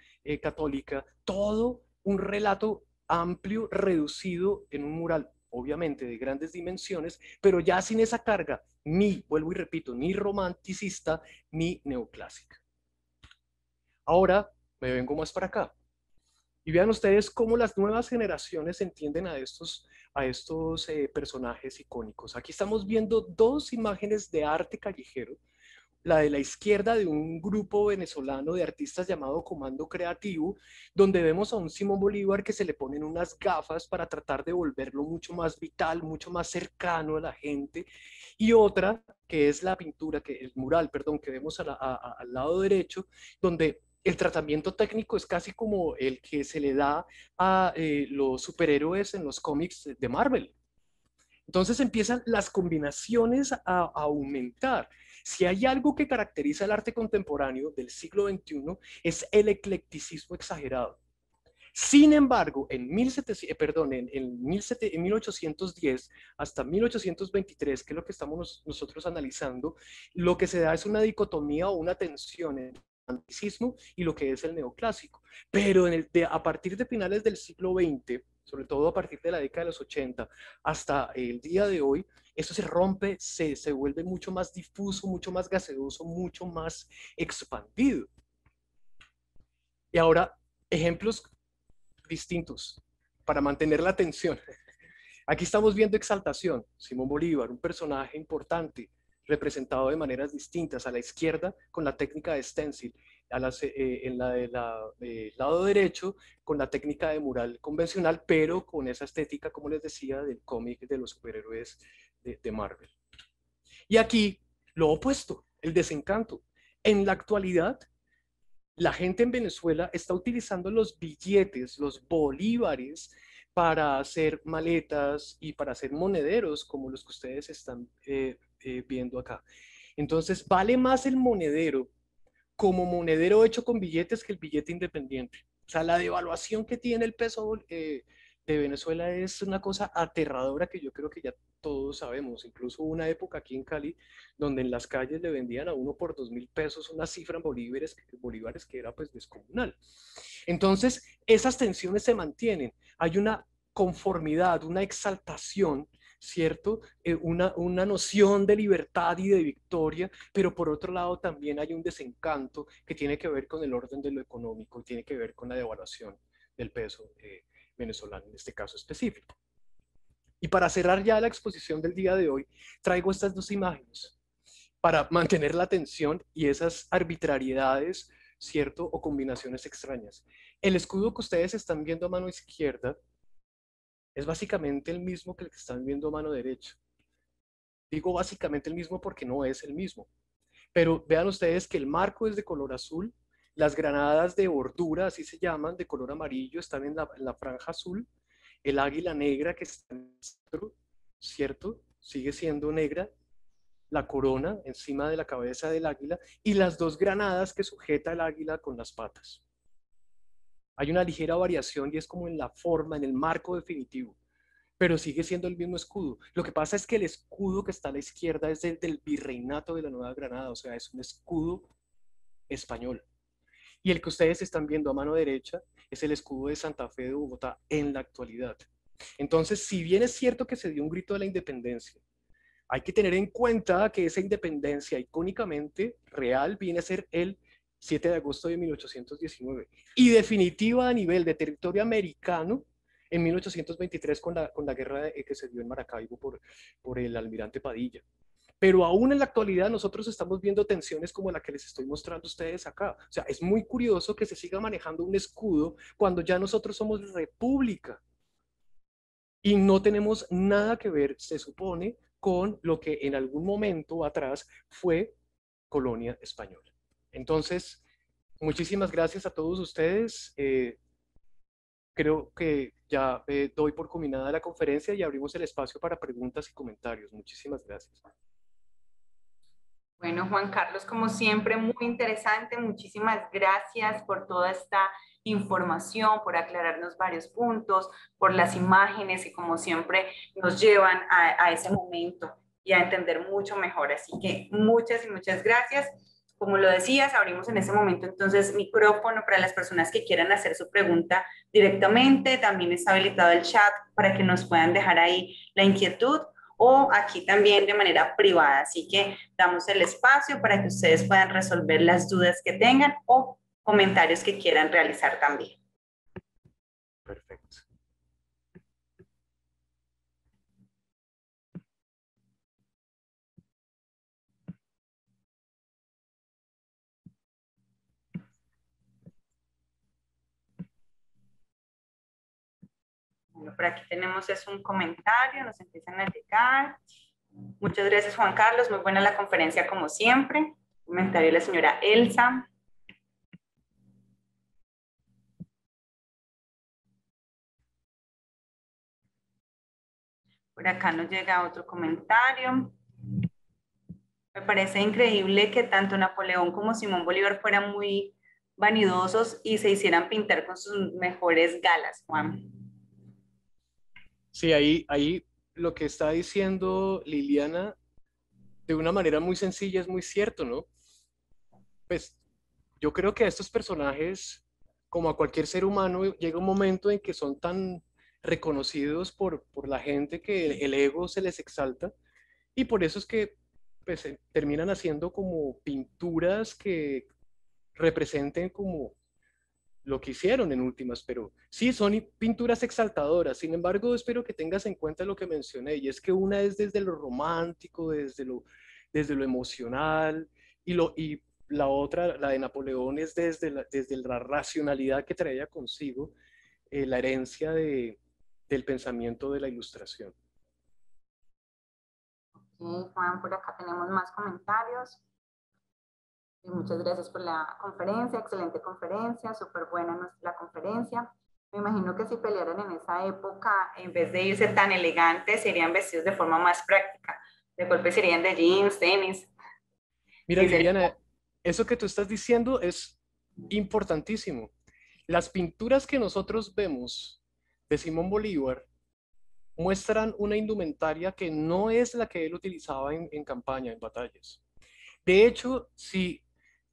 católica, todo un relato amplio, reducido en un mural, obviamente de grandes dimensiones, pero ya sin esa carga, vuelvo y repito, ni romanticista, ni neoclásica. Ahora Me vengo más para acá. Y vean ustedes cómo las nuevas generaciones entienden a estos personajes icónicos. Aquí estamos viendo dos imágenes de arte callejero. La de la izquierda de un grupo venezolano de artistas llamado Comando Creativo, donde vemos a un Simón Bolívar que se le ponen unas gafas para tratar de volverlo mucho más vital, mucho más cercano a la gente. Y otra, que es la pintura, que el mural, perdón, que vemos al lado derecho, donde el tratamiento técnico es casi como el que se le da a los superhéroes en los cómics de Marvel. Entonces empiezan las combinaciones a aumentar. Si hay algo que caracteriza el arte contemporáneo del siglo XXI es el eclecticismo exagerado. Sin embargo, en 1810 hasta 1823, que es lo que estamos nosotros analizando, lo que se da es una dicotomía o una tensión entre el romanticismo y lo que es el neoclásico. Pero a partir de finales del siglo XX, sobre todo a partir de la década de los 80 hasta el día de hoy, eso se rompe, se vuelve mucho más difuso, mucho más gaseoso, mucho más expandido. Y ahora, ejemplos distintos para mantener la atención. Aquí estamos viendo Exaltación, Simón Bolívar, un personaje importante, representado de maneras distintas, a la izquierda con la técnica de stencil, en la del lado derecho con la técnica de mural convencional, pero con esa estética, como les decía, del cómic de los superhéroes de Marvel. Y aquí lo opuesto, el desencanto. En la actualidad, la gente en Venezuela está utilizando los billetes, los bolívares, para hacer maletas y para hacer monederos como los que ustedes están viendo acá. Entonces, vale más el monedero como monedero hecho con billetes que el billete independiente. O sea, la devaluación que tiene el peso de Venezuela es una cosa aterradora que yo creo que ya todos sabemos. Incluso hubo una época aquí en Cali donde en las calles le vendían a uno por 2.000 pesos una cifra en bolívares que era pues descomunal. Entonces, esas tensiones se mantienen. Hay una conformidad, una exaltación, ¿cierto? Una noción de libertad y de victoria, pero por otro lado también hay un desencanto que tiene que ver con el orden de lo económico, tiene que ver con la devaluación del peso venezolano en este caso específico. Y para cerrar ya la exposición del día de hoy, traigo estas dos imágenes para mantener la atención y esas arbitrariedades, ¿cierto? O combinaciones extrañas. El escudo que ustedes están viendo a mano izquierda es básicamente el mismo que el que están viendo a mano derecha. Digo básicamente el mismo porque no es el mismo. Pero vean ustedes que el marco es de color azul, las granadas de bordura, así se llaman, de color amarillo, están en la franja azul, el águila negra que está en el centro, ¿cierto? Sigue siendo negra, la corona encima de la cabeza del águila y las dos granadas que sujeta el águila con las patas. Hay una ligera variación y es como en la forma, en el marco definitivo, pero sigue siendo el mismo escudo. Lo que pasa es que el escudo que está a la izquierda es del virreinato de la Nueva Granada, o sea, es un escudo español. Y el que ustedes están viendo a mano derecha es el escudo de Santa Fe de Bogotá en la actualidad. Entonces, si bien es cierto que se dio un grito de la independencia, hay que tener en cuenta que esa independencia icónicamente real viene a ser el 7 de agosto de 1819 y definitiva a nivel de territorio americano en 1823 con la guerra que se dio en Maracaibo por el almirante Padilla. Pero aún en la actualidad nosotros estamos viendo tensiones como la que les estoy mostrando a ustedes acá. O sea, es muy curioso que se siga manejando un escudo cuando ya nosotros somos república y no tenemos nada que ver, se supone, con lo que en algún momento atrás fue colonia española. Entonces, muchísimas gracias a todos ustedes. Creo que ya doy por culminada la conferencia y abrimos el espacio para preguntas y comentarios. Muchísimas gracias. Bueno, Juan Carlos, como siempre, muy interesante. Muchísimas gracias por toda esta información, por aclararnos varios puntos, por las imágenes que como siempre nos llevan a ese momento y a entender mucho mejor. Así que muchas y muchas gracias. Como lo decías, abrimos en ese momento entonces micrófono para las personas que quieran hacer su pregunta directamente. También está habilitado el chat para que nos puedan dejar ahí la inquietud o aquí también de manera privada. Así que damos el espacio para que ustedes puedan resolver las dudas que tengan o comentarios que quieran realizar también. Perfecto. Bueno, por aquí tenemos un comentario, nos empiezan a llegar. Muchas gracias, Juan Carlos, muy buena la conferencia como siempre. Comentario de la señora Elsa. Por acá nos llega otro comentario. Me parece increíble que tanto Napoleón como Simón Bolívar fueran muy vanidosos y se hicieran pintar con sus mejores galas, Juan. Sí, ahí lo que está diciendo Liliana de una manera muy sencilla es muy cierto, ¿no? Pues yo creo que a estos personajes, como a cualquier ser humano, llega un momento en que son tan reconocidos por la gente que el ego se les exalta y por eso es que pues, terminan haciendo como pinturas que representen como lo que hicieron en últimas, pero sí, son pinturas exaltadoras. Sin embargo, espero que tengas en cuenta lo que mencioné, y es que una es desde lo romántico, desde lo emocional, y la otra, la de Napoleón, es desde la racionalidad que traía consigo la herencia del pensamiento de la ilustración. Juan, por acá tenemos más comentarios. Muchas gracias por la conferencia, excelente conferencia, súper buena la conferencia. Me imagino que si pelearan en esa época, en vez de irse tan elegantes, serían vestidos de forma más práctica. De golpe serían de jeans, tenis. Mira, Sí, sería. Liliana, eso que tú estás diciendo es importantísimo. Las pinturas que nosotros vemos de Simón Bolívar muestran una indumentaria que no es la que él utilizaba en campaña, en batallas. De hecho, si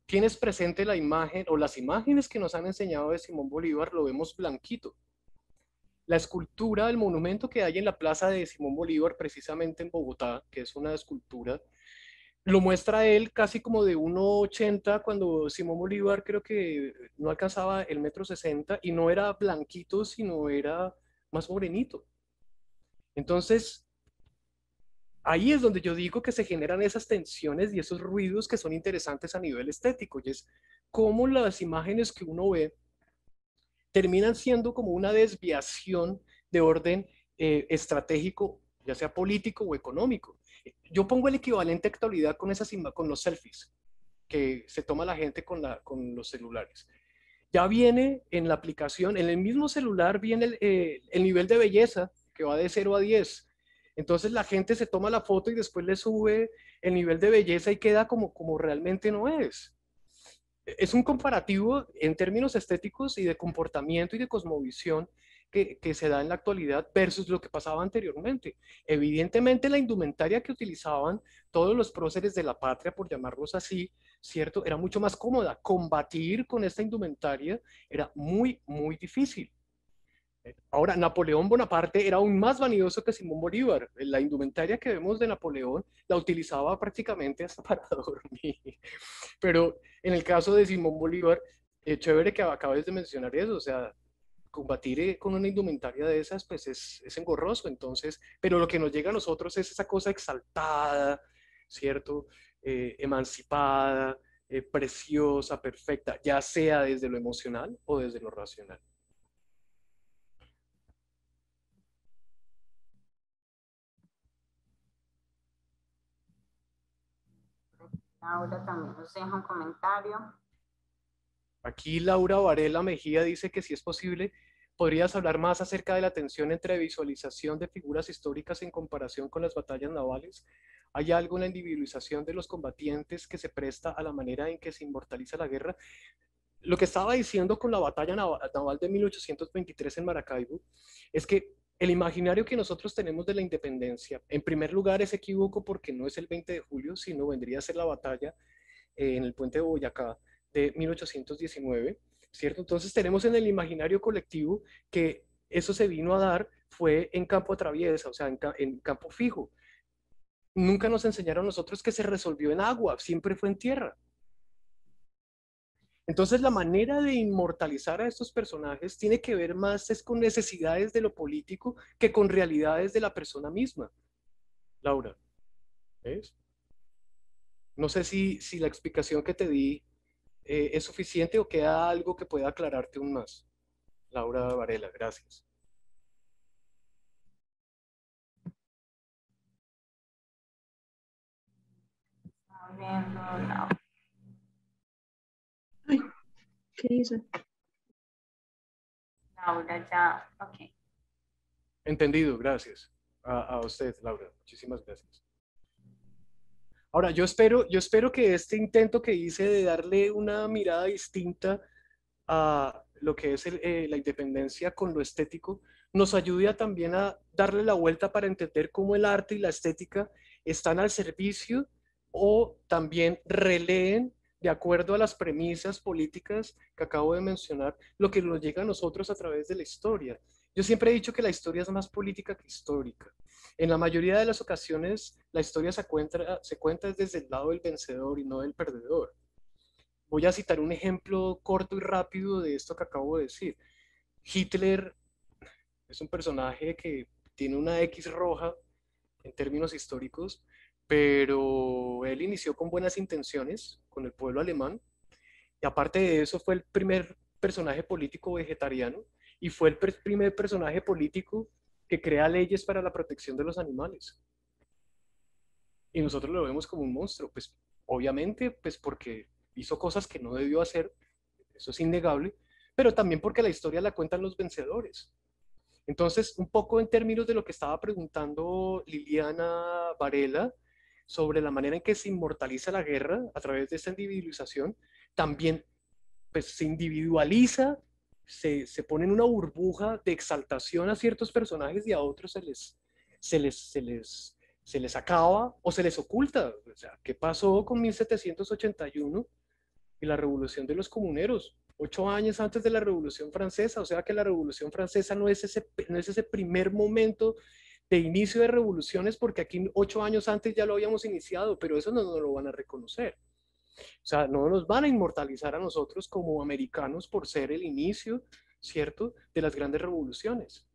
tienes presente la imagen o las imágenes que nos han enseñado de Simón Bolívar, lo vemos blanquito. La escultura, el monumento que hay en la plaza de Simón Bolívar, precisamente en Bogotá, que es una escultura, lo muestra él casi como de 1,80 cuando Simón Bolívar creo que no alcanzaba el 1,60 m y no era blanquito, sino era más morenito. Entonces, ahí es donde yo digo que se generan esas tensiones y esos ruidos que son interesantes a nivel estético, y es cómo las imágenes que uno ve terminan siendo como una desviación de orden estratégico, ya sea político o económico. Yo pongo el equivalente a actualidad con con los selfies que se toma la gente con los celulares. Ya viene en la aplicación, en el mismo celular viene el nivel de belleza que va de 0 a 10. Entonces la gente se toma la foto y después le sube el nivel de belleza y queda como realmente no es. Es un comparativo en términos estéticos y de comportamiento y de cosmovisión que se da en la actualidad versus lo que pasaba anteriormente. Evidentemente la indumentaria que utilizaban todos los próceres de la patria, por llamarlos así, ¿cierto? Era mucho más cómoda. Combatir con esta indumentaria era muy, muy difícil. Ahora, Napoleón Bonaparte era aún más vanidoso que Simón Bolívar. La indumentaria que vemos de Napoleón la utilizaba prácticamente hasta para dormir. Pero en el caso de Simón Bolívar, chévere que acabes de mencionar eso, o sea, combatir con una indumentaria de esas, pues es engorroso, entonces, pero lo que nos llega a nosotros es esa cosa exaltada, ¿cierto? Emancipada, preciosa, perfecta, ya sea desde lo emocional o desde lo racional. Laura también nos deja un comentario. Aquí Laura Varela Mejía dice que si es posible, podrías hablar más acerca de la tensión entre visualización de figuras históricas en comparación con las batallas navales. ¿Hay algo en la individualización de los combatientes que se presta a la manera en que se inmortaliza la guerra? Lo que estaba diciendo con la batalla naval de 1823 en Maracaibo es que el imaginario que nosotros tenemos de la independencia, en primer lugar, es equívoco porque no es el 20 de julio, sino vendría a ser la batalla en el puente de Boyacá de 1819, ¿cierto? Entonces tenemos en el imaginario colectivo que eso se vino a dar fue en campo de traviesa, o sea, en campo fijo. Nunca nos enseñaron nosotros que se resolvió en agua, siempre fue en tierra. Entonces la manera de inmortalizar a estos personajes tiene que ver más es con necesidades de lo político que con realidades de la persona misma. Laura, ¿ves? No sé si la explicación que te di es suficiente o queda algo que pueda aclararte aún más. Laura Varela, gracias. Viendo, no. Ay, ¿qué hice? Laura ya, ok. Entendido, gracias. A usted, Laura, muchísimas gracias. Ahora, yo espero que este intento que hice de darle una mirada distinta a lo que es la independencia con lo estético, nos ayude también a darle la vuelta para entender cómo el arte y la estética están al servicio o también releen de acuerdo a las premisas políticas que acabo de mencionar, lo que nos llega a nosotros a través de la historia. Yo siempre he dicho que la historia es más política que histórica. En la mayoría de las ocasiones, la historia se cuenta desde el lado del vencedor y no del perdedor. Voy a citar un ejemplo corto y rápido de esto que acabo de decir. Hitler es un personaje que tiene una X roja en términos históricos, pero él inició con buenas intenciones con el pueblo alemán y aparte de eso fue el primer personaje político vegetariano y fue el primer personaje político que crea leyes para la protección de los animales. Y nosotros lo vemos como un monstruo, pues obviamente, pues porque hizo cosas que no debió hacer, eso es innegable, pero también porque la historia la cuentan los vencedores. Entonces, un poco en términos de lo que estaba preguntando Liliana Varela sobre la manera en que se inmortaliza la guerra a través de esta individualización, también pues, se individualiza, se pone en una burbuja de exaltación a ciertos personajes y a otros se les, se les, se les acaba o se les oculta. O sea, ¿qué pasó con 1781 y la revolución de los comuneros? 8 años antes de la Revolución Francesa, o sea que la Revolución Francesa no es ese primer momento de inicio de revoluciones, porque aquí 8 años antes ya lo habíamos iniciado, pero eso no nos lo van a reconocer. O sea, no nos van a inmortalizar a nosotros como americanos por ser el inicio, ¿cierto?, de las grandes revoluciones.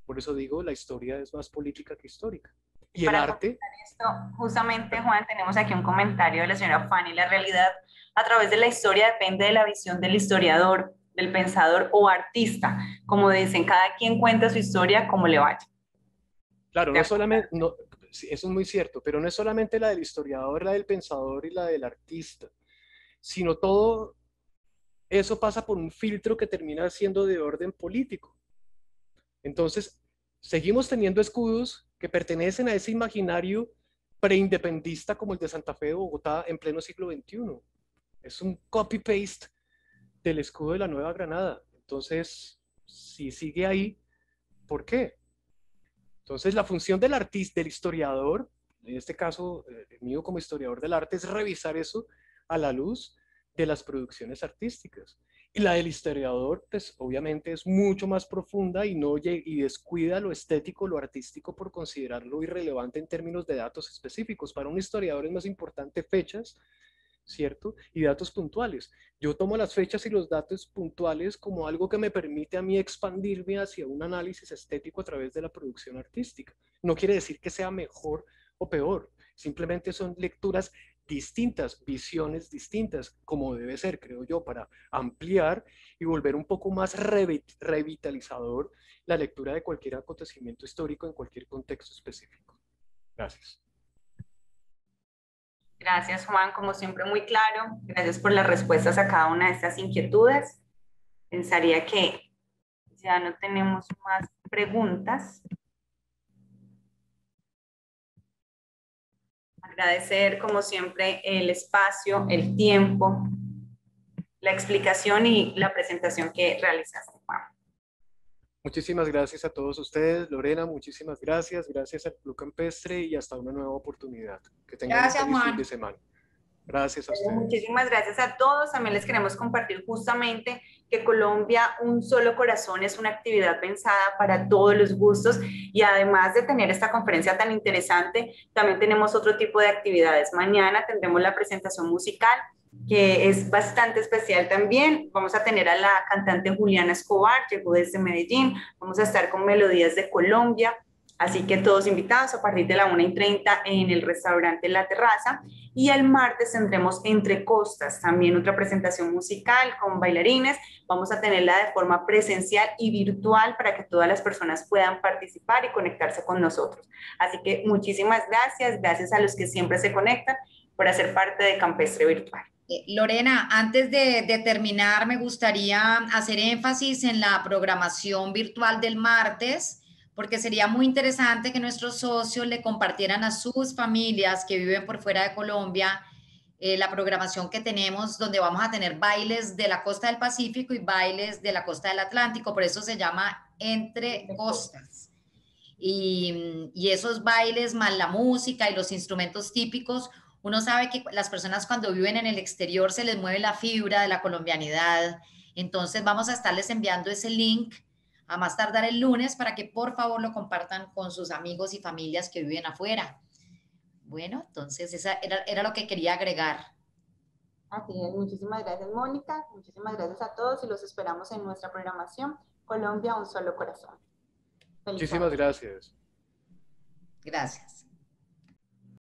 Por eso digo, la historia es más política que histórica. Y el Para arte... completar esto, justamente, Juan, tenemos aquí un comentario de la señora Fanny. La realidad a través de la historia depende de la visión del historiador, del pensador o artista. Como dicen, cada quien cuenta su historia como le vaya. Claro, no solamente, no, sí, eso es muy cierto, pero no es solamente la del historiador, la del pensador y la del artista, sino todo eso pasa por un filtro que termina siendo de orden político. Entonces, seguimos teniendo escudos que pertenecen a ese imaginario preindependista como el de Santa Fe de Bogotá en pleno siglo XXI. Es un copy-paste del escudo de la Nueva Granada. Entonces, si sigue ahí, ¿por qué? Entonces, la función del artista, del historiador, en este caso, el mío como historiador del arte, es revisar eso a la luz de las producciones artísticas. Y la del historiador, pues obviamente es mucho más profunda y, no, y descuida lo estético, lo artístico por considerarlo irrelevante en términos de datos específicos. Para un historiador es más importante fechas, ¿cierto? Y datos puntuales. Yo tomo las fechas y los datos puntuales como algo que me permite a mí expandirme hacia un análisis estético a través de la producción artística. No quiere decir que sea mejor o peor, simplemente son lecturas distintas, visiones distintas, como debe ser, creo yo, para ampliar y volver un poco más revitalizador la lectura de cualquier acontecimiento histórico en cualquier contexto específico. Gracias. Gracias, Juan, como siempre muy claro. Gracias por las respuestas a cada una de estas inquietudes. Pensaría que ya no tenemos más preguntas. Agradecer, como siempre, el espacio, el tiempo, la explicación y la presentación que realizaste, Juan. Muchísimas gracias a todos ustedes. Lorena, muchísimas gracias. Gracias al Club Campestre y hasta una nueva oportunidad. Que tengan un feliz fin de semana. Gracias a Bueno, ustedes. muchísimas gracias a todos. También les queremos compartir justamente que Colombia, un solo corazón es una actividad pensada para todos los gustos y además de tener esta conferencia tan interesante, también tenemos otro tipo de actividades. Mañana tendremos la presentación musical que es bastante especial también. Vamos a tener a la cantante Juliana Escobar, llegó desde Medellín. Vamos a estar con Melodías de Colombia. Así que todos invitados a partir de la 1:30 en el restaurante La Terraza. Y el martes tendremos Entre Costas, también otra presentación musical con bailarines. Vamos a tenerla de forma presencial y virtual para que todas las personas puedan participar y conectarse con nosotros. Así que muchísimas gracias, gracias a los que siempre se conectan por hacer parte de Campestre Virtual. Lorena, antes de terminar, me gustaría hacer énfasis en la programación virtual del martes, porque sería muy interesante que nuestros socios le compartieran a sus familias que viven por fuera de Colombia la programación que tenemos, donde vamos a tener bailes de la costa del Pacífico y bailes de la costa del Atlántico, por eso se llama Entre Costas. Y esos bailes más la música y los instrumentos típicos, uno sabe que las personas cuando viven en el exterior se les mueve la fibra de la colombianidad. Entonces vamos a estarles enviando ese link a más tardar el lunes para que por favor lo compartan con sus amigos y familias que viven afuera. Bueno, entonces esa era lo que quería agregar. Así es, muchísimas gracias Mónica, muchísimas gracias a todos y los esperamos en nuestra programación Colombia, un solo corazón. Feliz Muchísimas tarde. gracias. Gracias.